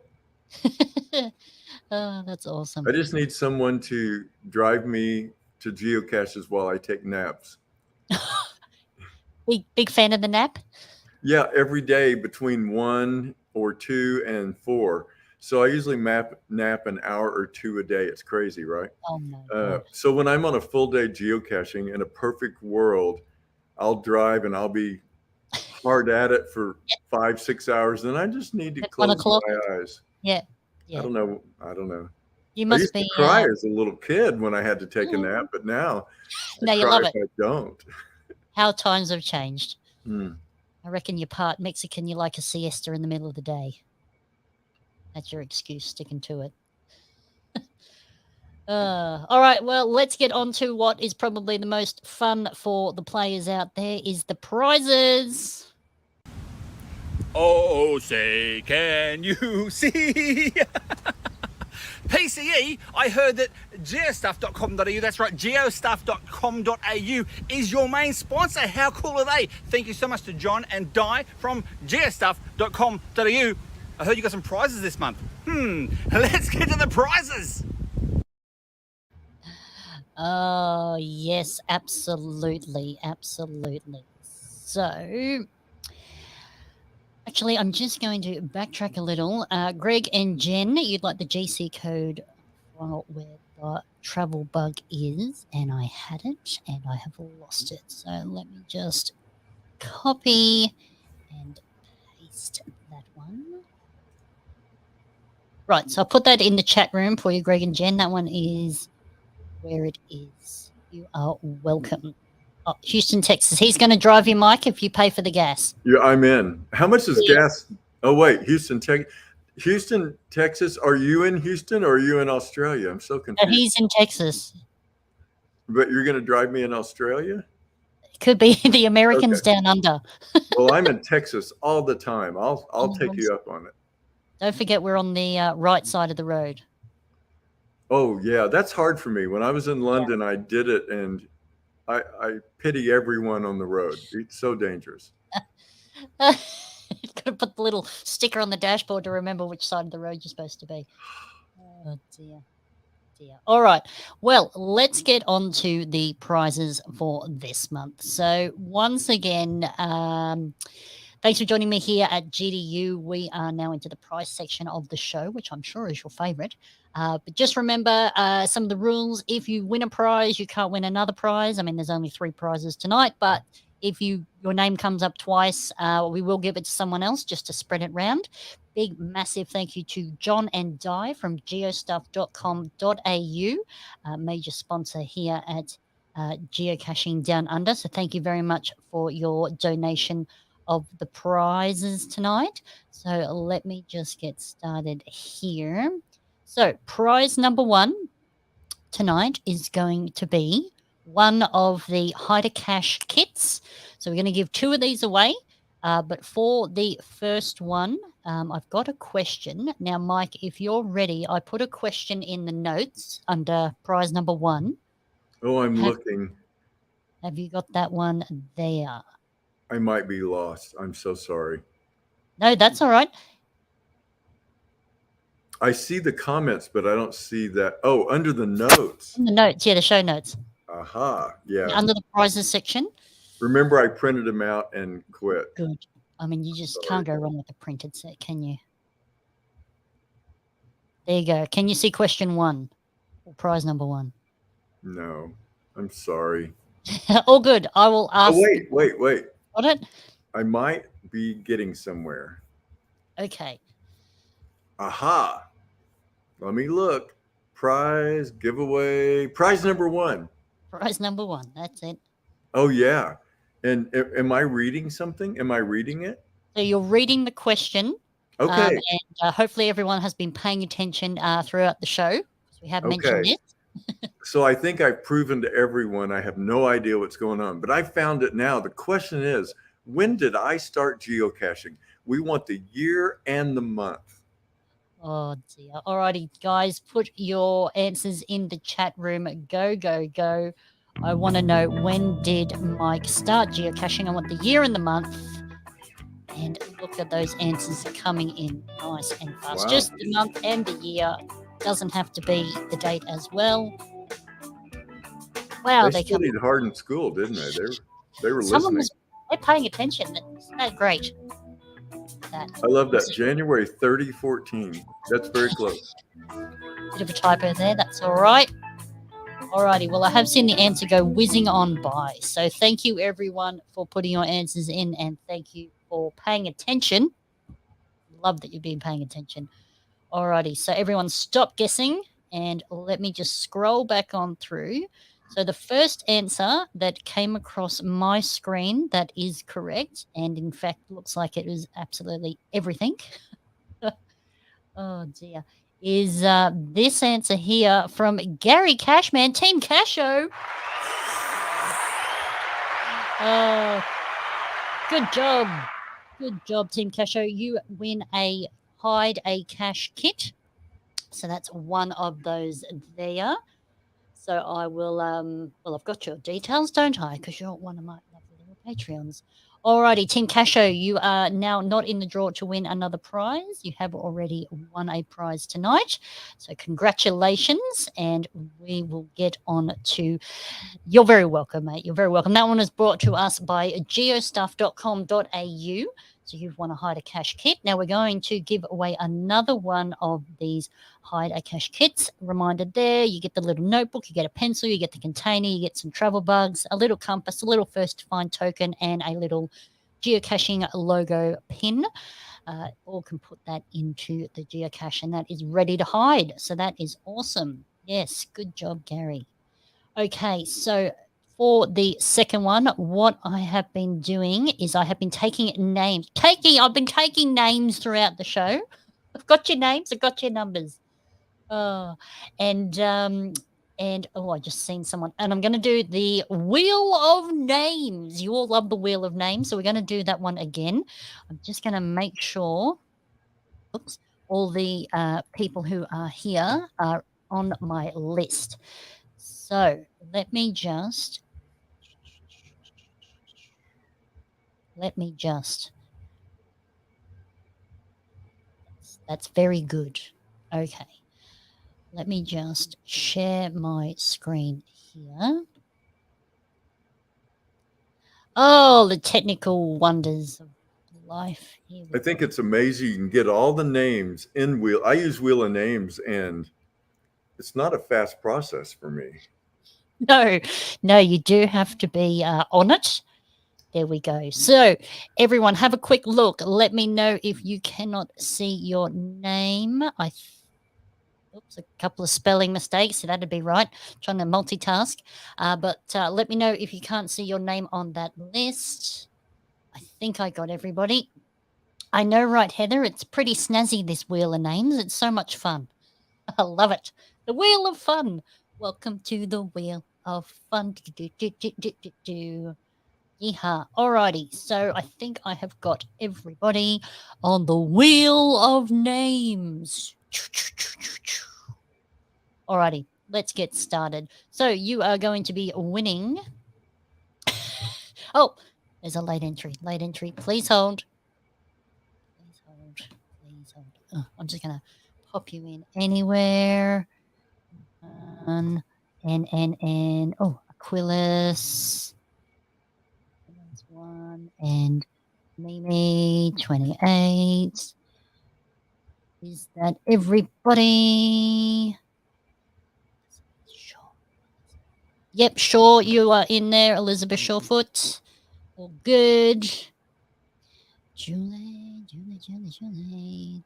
Oh, that's awesome. I just need someone to drive me to geocaches while I take naps. Big fan of the nap? Yeah, every day between 1 or 2 and 4. So I usually nap an hour or 2 a day. It's crazy, right? Oh my God. So when I'm on a full day geocaching in a perfect world, I'll drive and I'll be hard at it for 5-6 hours. Then I just need to close my eyes. Yeah. I don't know. You must I used to cry as a little kid when I had to take a nap, but now you love it. I don't. How times have changed. Hmm. I reckon you're part Mexican. You like a siesta in the middle of the day. That's your excuse, sticking to it. All right, well, let's get on to what is probably the most fun for the players out there is the prizes. Oh, say, can you see? PCE, I heard that geostuff.com.au, that's right, geostuff.com.au is your main sponsor. How cool are they? Thank you so much to John and Di from geostuff.com.au. I heard you got some prizes this month. Let's get to the prizes. Oh, yes, absolutely. So, actually, I'm just going to backtrack a little. Greg and Jen, you'd like the GC code for where the travel bug is, and I had it, and I have lost it. So let me just copy and paste that one. Right, so I'll put that in the chat room for you, Greg and Jen. That one is where it is. You are welcome. Oh, Houston, Texas. He's going to drive you, Mike, if you pay for the gas. Yeah, I'm in. How much is gas? Oh, wait, Houston, Texas. Are you in Houston or are you in Australia? I'm so confused. He's in Texas. But you're going to drive me in Australia? It could be the Americans down under. Well, I'm in Texas all the time. I'll take you up on it. Don't forget we're on the right side of the road. Oh, yeah, that's hard for me. When I was in London, I did it, and I pity everyone on the road. It's so dangerous. Got to put the little sticker on the dashboard to remember which side of the road you're supposed to be. Oh, dear. All right. Well, let's get on to the prizes for this month. So once again, thanks for joining me here at GDU. We are now into the prize section of the show, which I'm sure is your favorite. But just remember some of the rules. If you win a prize, you can't win another prize. I mean, there's only 3 prizes tonight, but if your name comes up twice, we will give it to someone else just to spread it around. Big, massive thank you to John and Di from geostuff.com.au, major sponsor here at Geocaching Down Under. So thank you very much for your donation of the prizes tonight. So let me just get started here. So prize number 1 tonight is going to be one of the Hider Cache kits. So we're going to give 2 of these away. But for the first one, I've got a question. Now, Mike, if you're ready, I put a question in the notes under prize number 1. Oh, I'm Have, looking. have you got that one there? I might be lost. I'm so sorry. No, that's all right. I see the comments, but I don't see that. Oh, under the notes. In the notes, yeah, the show notes. Aha. Yeah. Under the prizes section. Remember, I printed them out and quit. Good. I mean, you just can't go wrong with a printed set, can you? There you go. Can you see question 1 or prize number 1? No, I'm sorry. All good. I will ask. Oh, wait. Got it? I might be getting somewhere. Okay. Aha. Let me look. Prize, giveaway, prize number 1. Prize number 1. That's it. Oh, yeah. And am I reading something? Am I reading it? So you're reading the question. Okay. And hopefully everyone has been paying attention throughout the show, because we have mentioned Okay. it. So I think I've proven to everyone I have no idea what's going on, but I found it now. The question is, when did I start geocaching? We want the year and the month. Oh dear. Alrighty, guys, put your answers in the chat room. Go, go, go. I want to know, when did Mike start geocaching? I want the year and the month. And look at those answers coming in nice and fast. Wow. Just the month and the year. Doesn't have to be the date as well. Wow, They studied hard in school, didn't they? They were listening. They're paying attention. Isn't that great? I love that. January 30, 14. That's very close. Bit of a typo there. That's all right. Alrighty. Well, I have seen the answer go whizzing on by. So thank you, everyone, for putting your answers in, and thank you for paying attention. Love that you've been paying attention. Alrighty. So everyone stop guessing, and let me just scroll back on through. So the first answer that came across my screen that is correct, and in fact looks like it was absolutely everything. Oh dear. Is this answer here from Gary Cashman, Team Casho. Good job. Good job, Team Casho. You win a Hide a Cache kit. So that's one of those there. So I will, well, I've got your details, don't I? Because you're one of my lovely little Patreons. Alrighty, Team Casho, you are now not in the draw to win another prize. You have already won a prize tonight. So congratulations, and we will get on to... You're very welcome, mate. You're very welcome. That one is brought to us by geostuff.com.au. So you've won a Hide a Cache kit. Now we're going to give away another one of these Hide a Cache kits. Reminder there, you get the little notebook, you get a pencil, you get the container, you get some travel bugs, a little compass, a little first to find token, and a little geocaching logo pin. All can put that into the geocache, and that is ready to hide. So that is awesome. Yes, good job, Gary. Okay, so for the second one, what I have been doing is I have been taking names. I've been taking names throughout the show. I've got your names, I've got your numbers. And I just seen someone, and I'm going to do the Wheel of Names. You all love the Wheel of Names, so we're going to do that one again. I'm just going to make sure, all the people who are here are on my list. So let me just that's very good. Okay. Let me just share my screen here. Oh, the technical wonders of life. I think it's amazing you can get all the names in Wheel. I use Wheel of Names, and it's not a fast process for me. No, you do have to be on it. There we go. So everyone, have a quick look. Let me know if you cannot see your name. Oops, a couple of spelling mistakes. So that'd be right. Trying to multitask. But let me know if you can't see your name on that list. I think I got everybody. I know, right, Heather? It's pretty snazzy, this Wheel of Names. It's so much fun. I love it. The Wheel of Fun. Welcome to the Wheel of Fun. Yeehaw. Alrighty, so I think I have got everybody on the Wheel of Names. Alrighty, let's get started. So you are going to be winning. Oh, there's a late entry. Late entry. Please hold. Please hold. Please hold. Oh, I'm just going to pop you in anywhere. And oh, Aquilus. That's one. And Mimi, 28. Is that everybody? Sure. Yep, sure. You are in there, Elizabeth Shawfoot. All good. Julie.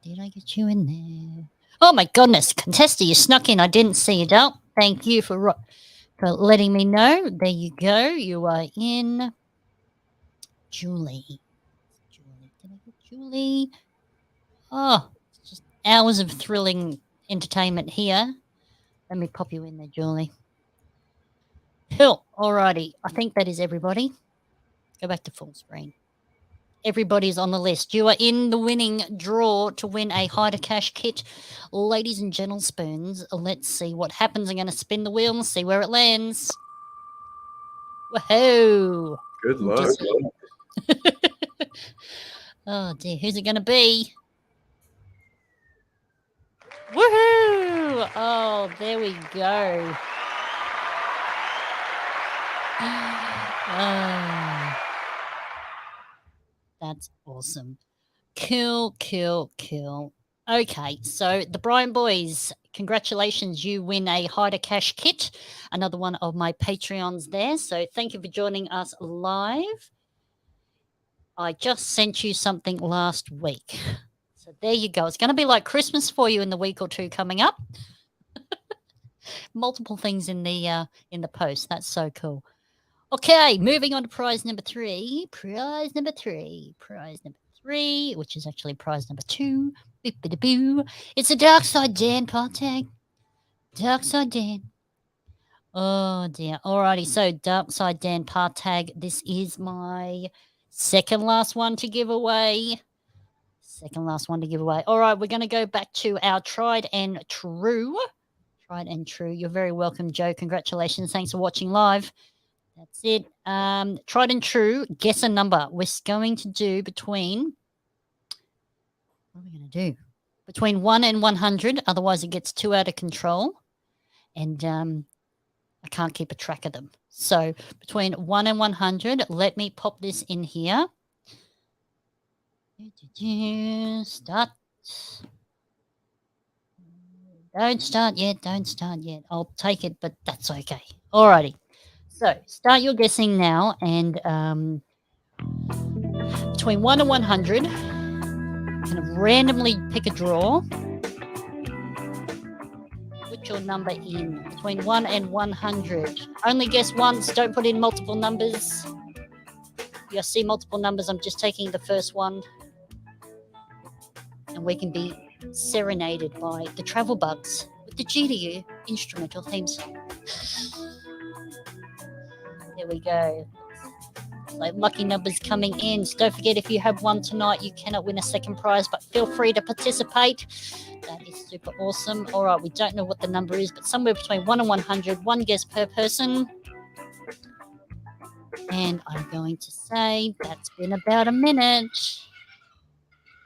Did I get you in there? Oh my goodness, Contesta, you snuck in. I didn't see it up. Thank you for letting me know. There you go. You are in. Julie. Did I get Julie? Oh, it's just hours of thrilling entertainment here. Let me pop you in there, Julie. Cool. Alrighty. I think that is everybody. Go back to full screen. Everybody's on the list. You are in the winning draw to win a Hider Cash kit. Ladies and gentlespoons, let's see what happens. I'm going to spin the wheel and see where it lands. Woohoo! Good luck. Oh dear, who's it going to be? Woohoo! Oh, there we go. Oh, that's awesome. Cool. Okay, so the Brian Boys, congratulations. You win a Hider Cash kit, another one of my Patreons there. So thank you for joining us live. I just sent you something last week. So there you go. It's going to be like Christmas for you in the week or two coming up. Multiple things in the post. That's so cool. Okay, moving on to prize number three. Prize number three, which is actually prize number 2. Beep-a-da-boo. It's a Dark Side Dan part tag. Dark Side Dan. Oh dear. Alrighty, so Dark Side Dan part tag. This is my second last one to give away. All right, we're going to go back to our tried and true. You're very welcome, Joe. Congratulations. Thanks for watching live. That's it. Tried and true. Guess a number. We're going to do between. What are we going to do? Between 1 and 100. Otherwise, it gets too out of control, and I can't keep a track of them. So between 1 and 100. Let me pop this in here. Start. Don't start yet. I'll take it, but that's okay. Alrighty. So start your guessing now, and between 1 and 100, kind of randomly pick a draw. Put your number in between 1 and 100. Only guess once. Don't put in multiple numbers. If you see multiple numbers, I'm just taking the first one, and we can be serenaded by the Travel Bugs with the GDU instrumental theme song. There we go. Like lucky numbers coming in. So don't forget, if you have one tonight, you cannot win a second prize, but feel free to participate. That is super awesome. All right, we don't know what the number is, but somewhere between 1 and 100, one guess per person. And I'm going to say that's been about a minute.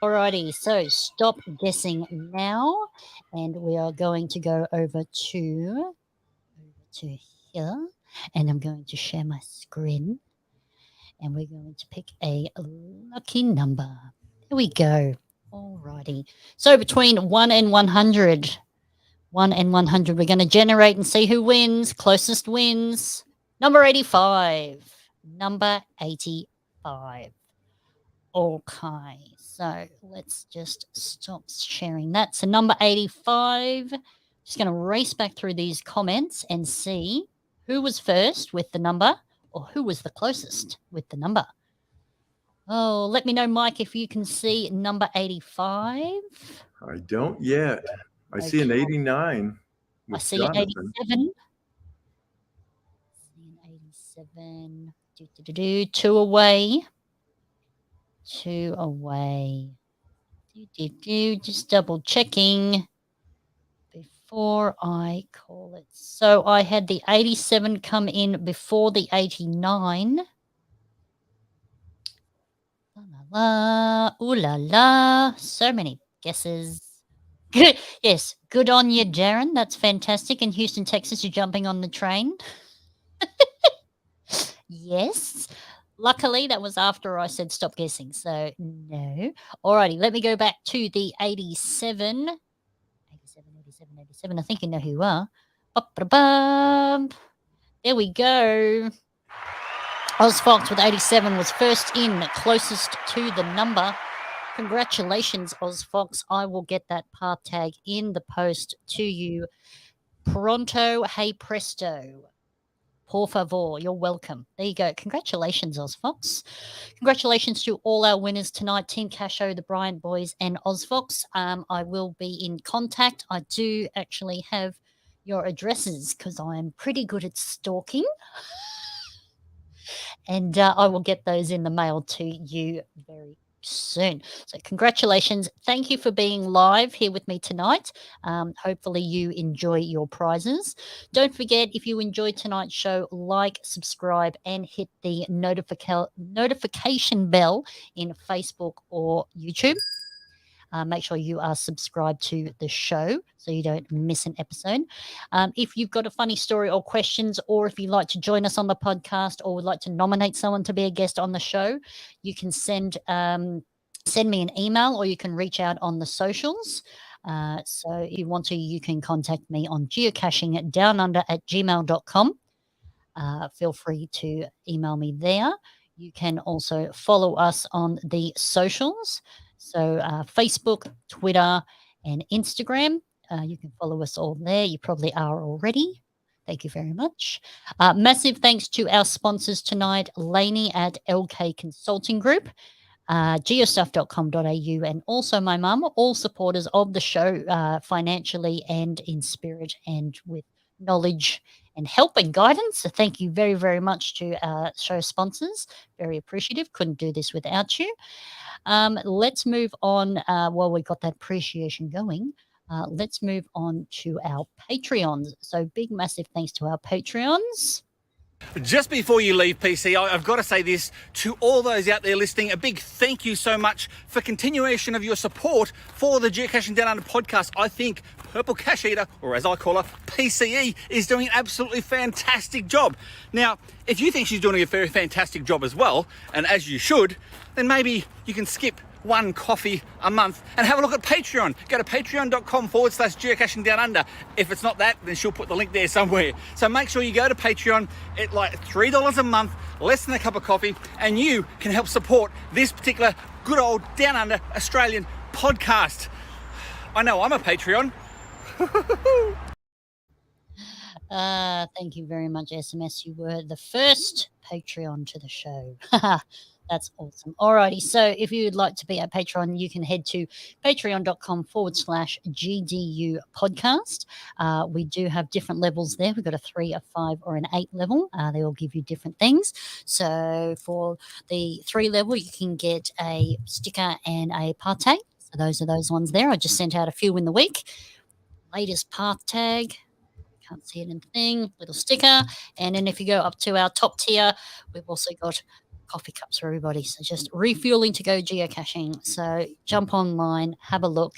Alrighty, so stop guessing now, and we are going to go over to here, and I'm going to share my screen, and we're going to pick a lucky number. There we go. Alrighty, so between 1 and 100, we're going to generate and see who wins. Closest wins. Number 85. Okay, so let's just stop sharing that. So number 85, just going to race back through these comments and see who was first with the number or who was the closest with the number. Oh, let me know, Mike, if you can see number 85. I don't yet. I see an 89 with I see Jonathan. 87. See an 87. 2 away. 2 away. Just double checking before I call it. So I had the 87 come in before the 89. La la la, ooh la la, so many guesses. Good, yes, good on you, Darren. That's fantastic. In Houston, Texas, you're jumping on the train. Yes. Luckily, that was after I said stop guessing. So, no. Alrighty, let me go back to the 87. 87. I think you know who you are. Ba-ba-bum. There we go. Ozfox with 87 was first in, closest to the number. Congratulations, Ozfox. I will get that path tag in the post to you pronto. Hey presto. Por favor, you're welcome. There you go. Congratulations, Ozfox. Congratulations to all our winners tonight, Team Casho, the Bryant Boys, and Ozfox. I will be in contact. I do actually have your addresses because I am pretty good at stalking. And I will get those in the mail to you very soon. So congratulations. Thank you for being live here with me tonight. Hopefully you enjoy your prizes. Don't forget, if you enjoyed tonight's show, like, subscribe, and hit the notification bell in Facebook or YouTube. Make sure you are subscribed to the show so you don't miss an episode. If you've got a funny story or questions, or if you'd like to join us on the podcast or would like to nominate someone to be a guest on the show, you can send me an email or you can reach out on the socials. So if you want to, you can contact me on geocachingdownunder@gmail.com. Feel free to email me there. You can also follow us on the socials. So Facebook, Twitter, and Instagram. You can follow us all there. You probably are already. Thank you very much. Massive thanks to our sponsors tonight, Lainey at LK Consulting Group, geostuff.com.au, and also my mum, all supporters of the show financially and in spirit and with knowledge and help and guidance. So thank you very, very much to our show sponsors. Very appreciative. Couldn't do this without you. Let's move on. While we got that appreciation going, let's move on to our Patreons. So big, massive thanks to our Patreons. Just before you leave, PC, I've got to say this to all those out there listening. A big thank you so much for continuation of your support for the Geocaching Down Under podcast. I think Purple Cache Eater, or as I call her, PCE, is doing an absolutely fantastic job. Now, if you think she's doing a very fantastic job as well, and as you should, then maybe you can skip one coffee a month and have a look at Patreon. Go to patreon.com/geocaching down under. If it's not that, then she'll put the link there somewhere. So make sure you go to Patreon at like $3 a month, less than a cup of coffee, and you can help support this particular good old Down Under Australian podcast. I know I'm a Patreon. Thank you very much, SMS. You were the first Patreon to the show. That's awesome. Alrighty. So if you would like to be a Patreon, you can head to patreon.com/GDU podcast. We do have different levels there. We've got a 3, a 5, or an 8 level. They all give you different things. So for the 3 level, you can get a sticker and a path tag. So those are those ones there. I just sent out a few in the week. Latest path tag. Can't see it in the thing. Little sticker. And then if you go up to our top tier, we've also got coffee cups for everybody. So just refueling to go geocaching. So jump online, have a look.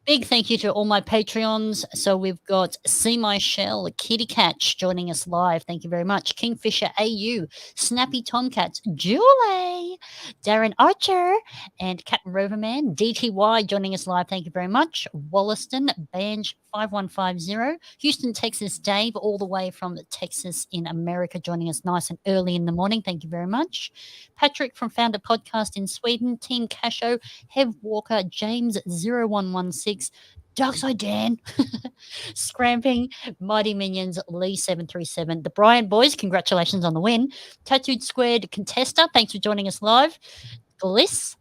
Big thank you to all my Patreons. So we've got See My Shell, Kitty Catch joining us live. Thank you very much. Kingfisher AU, Snappy Tomcats, Julie, Darren Archer, and Captain Roverman, DTY joining us live. Thank you very much. Wollaston, Banj 5150, Houston, Texas, Dave, all the way from Texas in America, joining us nice and early in the morning. Thank you very much. Patrick from Founder Podcast in Sweden, Team Casho, Hev Walker, James 0116, Darkside Dan, Scramping, Mighty Minions, Lee 737, the Bryant Boys, congratulations on the win. Tattooed Squared Contester, thanks for joining us live. Gliss,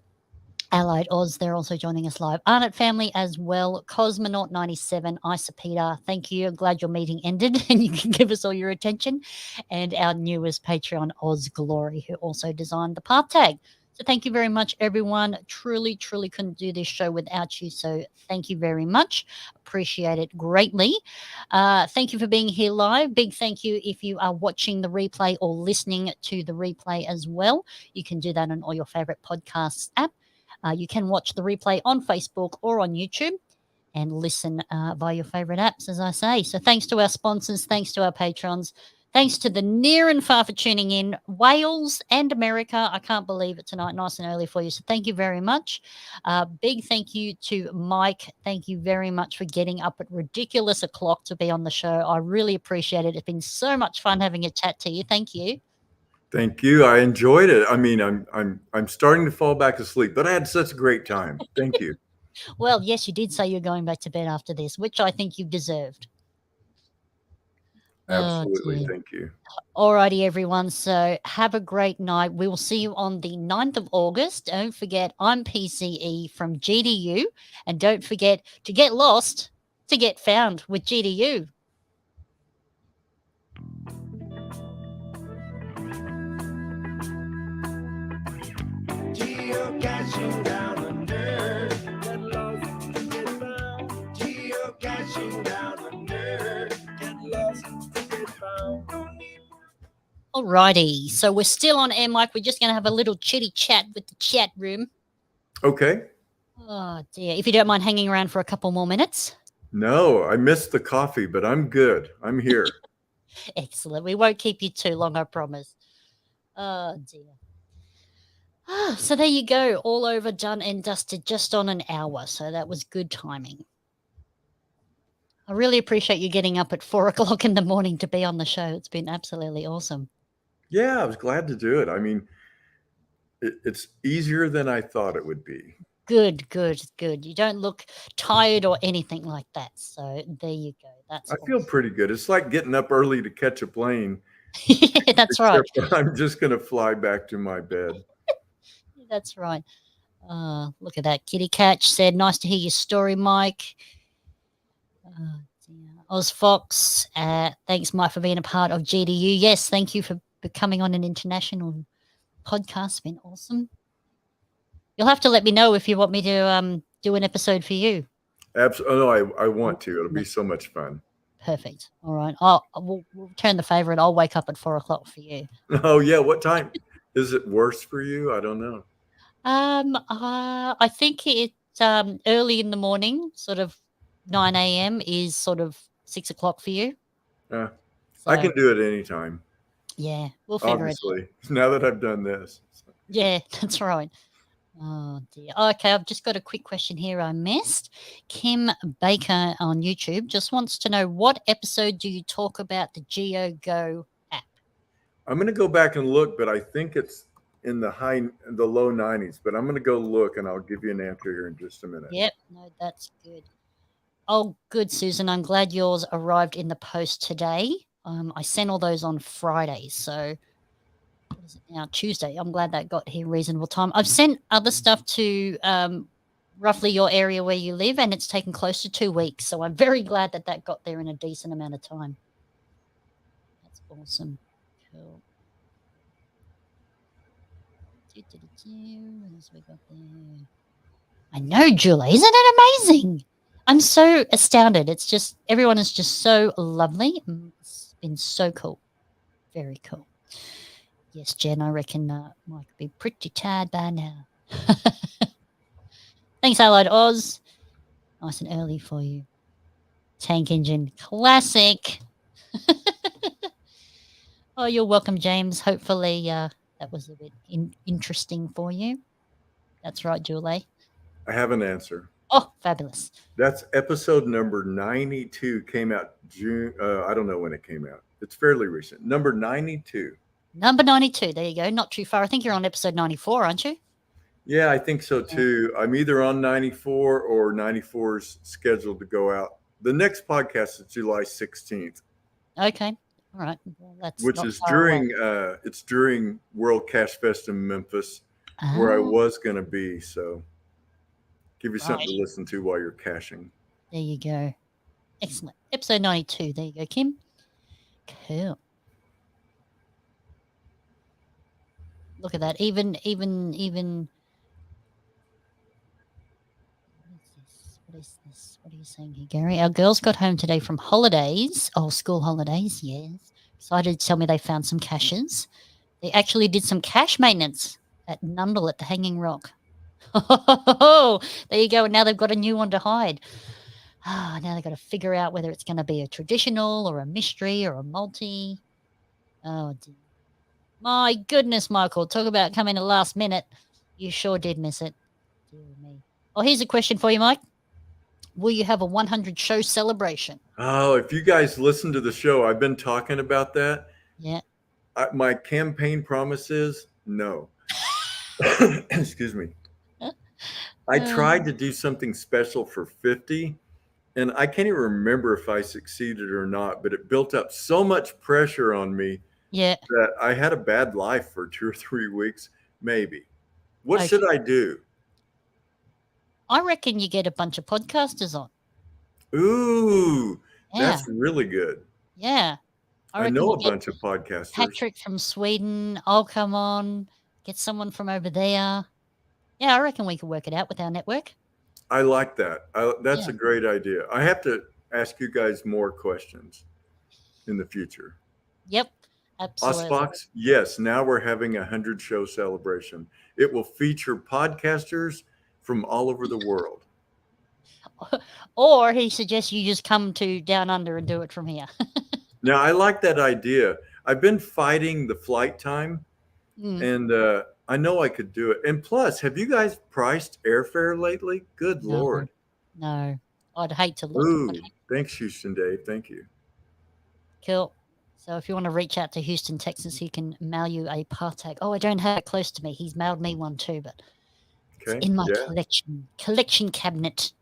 Allied Oz, they're also joining us live. Arnott family as well. Cosmonaut 97, Isopeta, thank you. I'm glad your meeting ended and you can give us all your attention. And our newest Patreon, Oz Glory, who also designed the path tag. So thank you very much, everyone. Truly, truly couldn't do this show without you. So thank you very much. Appreciate it greatly. Thank you for being here live. Big thank you if you are watching the replay or listening to the replay as well. You can do that on all your favorite podcasts app. You can watch the replay on Facebook or on YouTube and listen via your favorite apps, as I say. So thanks to our sponsors, thanks to our patrons, thanks to the near and far for tuning in. Wales and America, I can't believe it tonight, nice and early for you. So thank you very much. Big thank you to Mike. Thank you very much for getting up at ridiculous o'clock to be on the show. I really appreciate it. It's been so much fun having a chat to you. Thank you. Thank you. I enjoyed it. I mean, I'm starting to fall back asleep, but I had such a great time. Thank you. Well, yes, you did say you're going back to bed after this, which I think you've deserved. Absolutely. Dear. Thank you. Alrighty, everyone. So have a great night. We will see you on the 9th of August. Don't forget, I'm PCE from GDU. And don't forget to get lost to get found with GDU. Geocaching down under, get lost to get found. Geocaching down under, get lost to get found. Alrighty. So we're still on air, Mike. We're just going to have a little chitty chat with the chat room. Okay. Oh, dear. If you don't mind hanging around for a couple more minutes. No, I missed the coffee, but I'm good. I'm here. Excellent. We won't keep you too long, I promise. Oh, dear. So there you go. All over, done and dusted, just on an hour. So that was good timing. I really appreciate you getting up at 4 o'clock in the morning to be on the show. It's been absolutely awesome. Yeah, I was glad to do it. I mean, it's easier than I thought it would be. Good, good, good. You don't look tired or anything like that. So there you go. That's I feel pretty good. It's like getting up early to catch a plane. Yeah, that's right. Except I'm just going to fly back to my bed. That's right. Look at that. Kitty Catch said, nice to hear your story, Mike. Oz Fox, thanks, Mike, for being a part of GDU. Yes, thank you for becoming on an international podcast. It's been awesome. You'll have to let me know if you want me to do an episode for you. Absolutely. Oh, no, I want to. It'll be so much fun. Perfect. All right. We'll return the favor and I'll wake up at 4 o'clock for you. Oh, yeah. What time? Is it worse for you? I don't know. I think it's early in the morning, sort of 9 a.m. is sort of 6 o'clock for you. I can do it anytime. Yeah, we'll figure it out. Now that I've done this. Yeah, that's right. Oh, dear. Okay, I've just got a quick question here I missed. Kim Baker on YouTube just wants to know, what episode do you talk about the GeoGo app? I'm going to go back and look, but I think it's in the low 90s. But I'm going to go look, and I'll give you an answer here in just a minute. Yep, no, that's good. Oh, good, Susan. I'm glad yours arrived in the post today. I sent all those on Friday, so what is it now? Tuesday. I'm glad that got here reasonable time. I've sent other stuff to roughly your area where you live, and it's taken close to 2 weeks. So I'm very glad that got there in a decent amount of time. That's awesome. Cool. What else we got there? I know, Julie. Isn't it amazing? I'm so astounded. It's just, everyone is just so lovely. It's been so cool. Very cool. Yes, Jen, I reckon Mike could be pretty tired by now. Thanks, Allied Oz. Nice and early for you. Tank Engine Classic. Oh, you're welcome, James. Hopefully that was a bit interesting for you. That's right, Julie. I have an answer. Oh, fabulous. That's episode number 92. Came out June. I don't know when it came out. It's fairly recent. Number 92. Number 92. There you go. Not too far. I think you're on episode 94, aren't you? Yeah, I think so too. I'm either on 94 or 94 is scheduled to go out. The next podcast is July 16th. Okay. All right. Well, that's which is during it's during World Cache Fest in Memphis, where I was going to be. So give you something to listen to while you're caching. There you go. Excellent. Episode 92. There you go, Kim. Cool. Look at that. Even. What is this? What are you saying here, Gary? Our girls got home today from holidays. Oh, school holidays. Yes. Excited to tell me they found some caches. They actually did some cache maintenance at Nundle at the Hanging Rock. Oh, there you go. And now they've got a new one to hide. Now they've got to figure out whether it's going to be a traditional or a mystery or a multi. Oh, dear. My goodness, Michael. Talk about coming at last minute. You sure did miss it. Dear me. Oh, here's a question for you, Mike. Will you have a 100 show celebration? Oh, if you guys listen to the show, I've been talking about that. Yeah. My campaign promise is no. Excuse me. I tried to do something special for 50, and I can't even remember if I succeeded or not, but it built up so much pressure on me Yeah. that I had a bad life for 2 or 3 weeks, maybe. What Okay. should I do? I reckon you get a bunch of podcasters on. Ooh, Yeah. that's really good. Yeah. I reckon know you a get bunch of podcasters. Patrick from Sweden. I'll come on. Get someone from over there. Yeah, I reckon we could work it out with our network. I like that. That's Yeah. a great idea. I have to ask you guys more questions in the future. Yep. Absolutely. Osfox, yes, now we're having a 100 show celebration. It will feature podcasters from all over the world. Or he suggests you just come to Down Under and do it from here. Now, I like that idea. I've been fighting the flight time, and I know I could do it. And plus, have you guys priced airfare lately? Good No. Lord. No. I'd hate to look. Ooh, thanks, Houston Dave. Thank you. Cool. So if you want to reach out to Houston, Texas, he can mail you a Partag. Oh, I don't have it close to me. He's mailed me one too, but Okay. it's in my collection cabinet.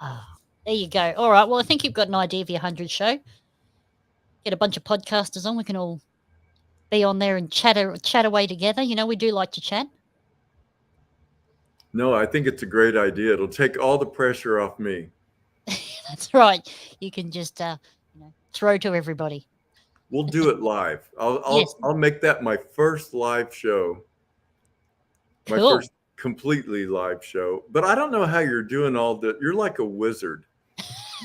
There you go. All right. Well, I think you've got an idea of your 100 show. Get a bunch of podcasters on. We can all be on there and chat away together. You know, we do like to chat. No, I think it's a great idea. It'll take all the pressure off me. That's right. You can just throw to everybody. We'll do it live. Yes. I'll make that my first live show. My Cool. first completely live show. But I don't know how you're doing all that. You're like a wizard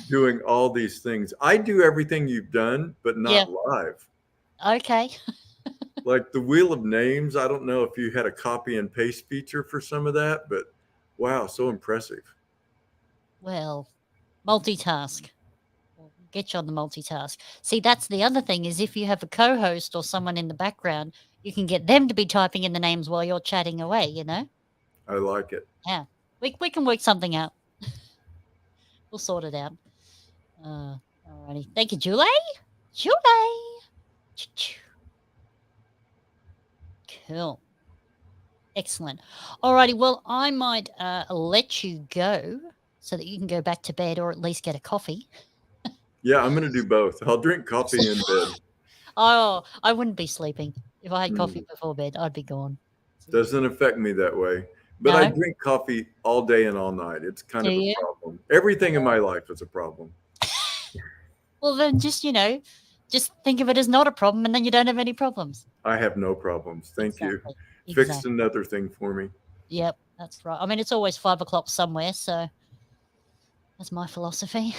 doing all these things. I do everything you've done, but not live. Okay. Like the Wheel of Names. I don't know if you had a copy and paste feature for some of that, but wow, so impressive. Well, multitask. We'll get you on the multitask. See, that's the other thing is if you have a co-host or someone in the background, you can get them to be typing in the names while you're chatting away, you know? I like it. Yeah. We can work something out. We'll sort it out. Alrighty. Thank you, Julie. Cool. Excellent. Alrighty. Well, I might let you go so that you can go back to bed or at least get a coffee. Yeah, I'm going to do both. I'll drink coffee in bed. Oh, I wouldn't be sleeping. If I had coffee before bed, I'd be gone. Doesn't affect me that way. But I drink coffee all day and all night. It's kind of a problem. Everything in my life is a problem. Well, then just think of it as not a problem and then you don't have any problems. I have no problems. Thank you. Exactly. Fixed another thing for me. Yep, that's right. I mean, it's always 5 o'clock somewhere, so that's my philosophy.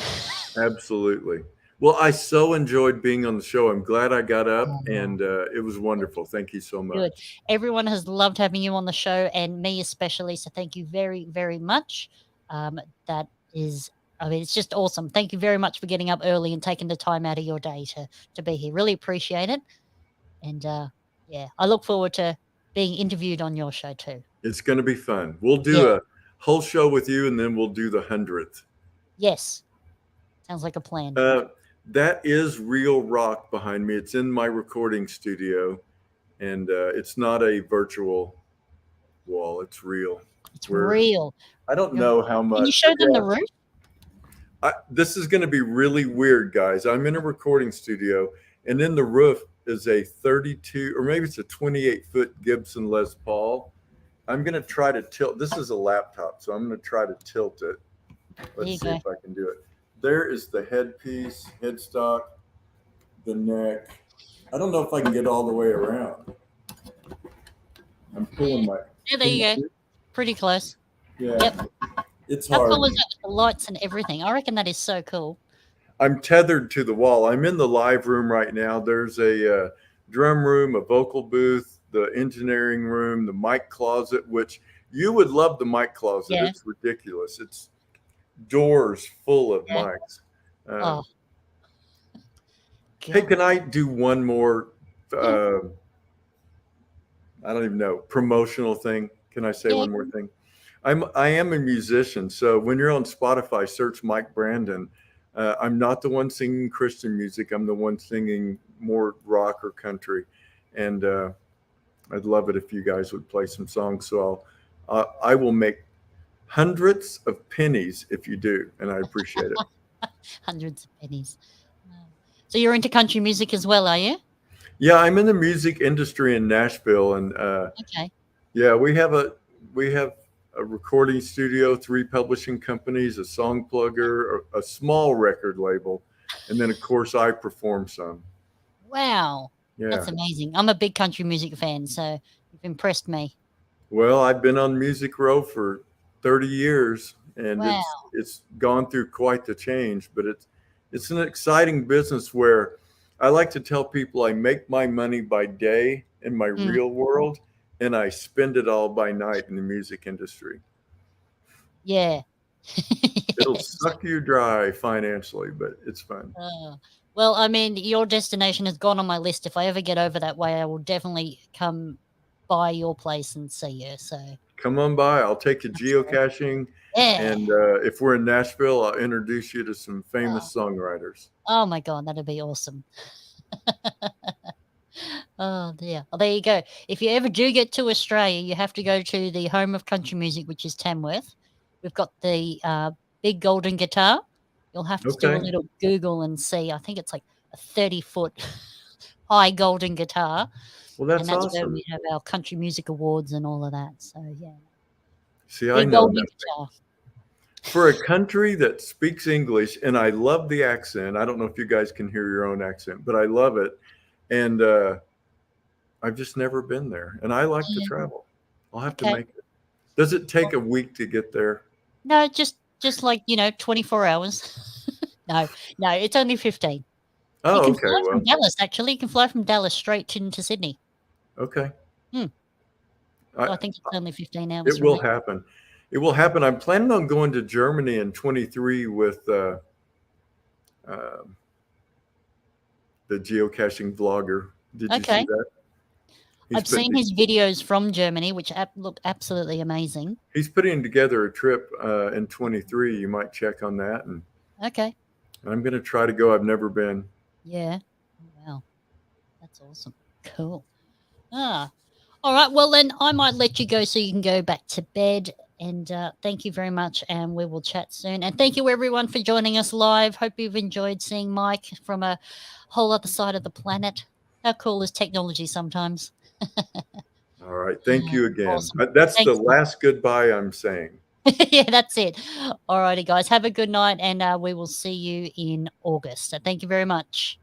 Absolutely. Well, I so enjoyed being on the show. I'm glad I got up, and it was wonderful. Thank you so much. Good. Everyone has loved having you on the show, and me especially. So thank you very, very much. That is, I mean, it's just awesome. Thank you very much for getting up early and taking the time out of your day to be here. Really appreciate it. And yeah, I look forward to being interviewed on your show too. It's going to be fun. We'll do a whole show with you, and then we'll do the 100th. Yes. Sounds like a plan. That is real rock behind me. It's in my recording studio, and it's not a virtual wall. It's real. It's real. I don't know how much. Can you show them the roof? This is going to be really weird, guys. I'm in a recording studio, and in the roof is a 32, or maybe it's a 28-foot Gibson Les Paul. I'm going to try to tilt. This is a laptop, so I'm going to try to tilt it. Let's see if I can do it. There is the headpiece, headstock, the neck. I don't know if I can get all the way around. I'm pulling my. Yeah, there you Can go. Pretty close. Yeah. Yep. It's How hard. cool is that with the lights and everything? I reckon that is so cool. I'm tethered to the wall. I'm in the live room right now. There's a drum room, a vocal booth, the engineering room, the mic closet, which you would love the mic closet. Yeah. It's ridiculous. It's doors full of Yeah. mics. Oh. Hey, God. can I do one more? I don't even know, promotional thing. Can I say Yeah. one more thing? I am a musician, so when you're on Spotify, search Mike Brandon. I'm not the one singing Christian music. I'm the one singing more rock or country, and I'd love it if you guys would play some songs. So I will make hundreds of pennies if you do, and I appreciate it. Hundreds of pennies. So you're into country music as well, are you? Yeah, I'm in the music industry in Nashville, and Okay. yeah, we have a recording studio, 3 publishing companies, a song plugger, a small record label, and then of course I perform some. Wow. Yeah. That's amazing. I'm a big country music fan, so you've impressed me. Well, I've been on Music Row for 30 years, and Wow. it's gone through quite the change, but it's an exciting business where I like to tell people I make my money by day in my real world, and I spend it all by night in the music industry. Yeah. It'll suck you dry financially, but it's fun. Well, I mean, your destination has gone on my list. If I ever get over that way, I will definitely come by your place and see you. So Come on by. I'll take you geocaching. yeah. And if we're in Nashville, I'll introduce you to some famous songwriters. Oh my God, that'd be awesome. Oh dear. Well, there you go. If you ever do get to Australia, you have to go to the home of country music, which is Tamworth. We've got the big golden guitar. You'll have to do a Okay. little Google and see. I think it's like a 30-foot high golden guitar. Well, that's And that's where awesome. we have our country music awards and all of that. So yeah. See, I Big know golden nothing. guitar. For a country that speaks English, and I love the accent. I don't know if you guys can hear your own accent, but I love it. And I've just never been there. And I like to travel. I'll have to Okay. make it. Does it take a week to get there? No, just like 24 hours. No, it's only 15. You Oh, can okay. fly Well, from Dallas, actually. You can fly from Dallas straight into Sydney. okay. So I think it's only 15 hours. It from will there. happen. It will happen. I'm planning on going to Germany in 23 with the geocaching vlogger. Did you Okay. see that? I've seen his videos from Germany, which look absolutely amazing. He's putting together a trip in 23. You might check on that. And Okay. I'm going to try to go. I've never been. Yeah. Wow. That's awesome. Cool. All right. Well, then I might let you go so you can go back to bed. And thank you very much. And we will chat soon. And thank you, everyone, for joining us live. Hope you've enjoyed seeing Mike from a whole other side of the planet. How cool is technology sometimes? All right. Thank you again. Awesome. That's Thanks, the last goodbye I'm saying. Yeah, that's it. All righty, guys. Have a good night. And we will see you in August. So thank you very much.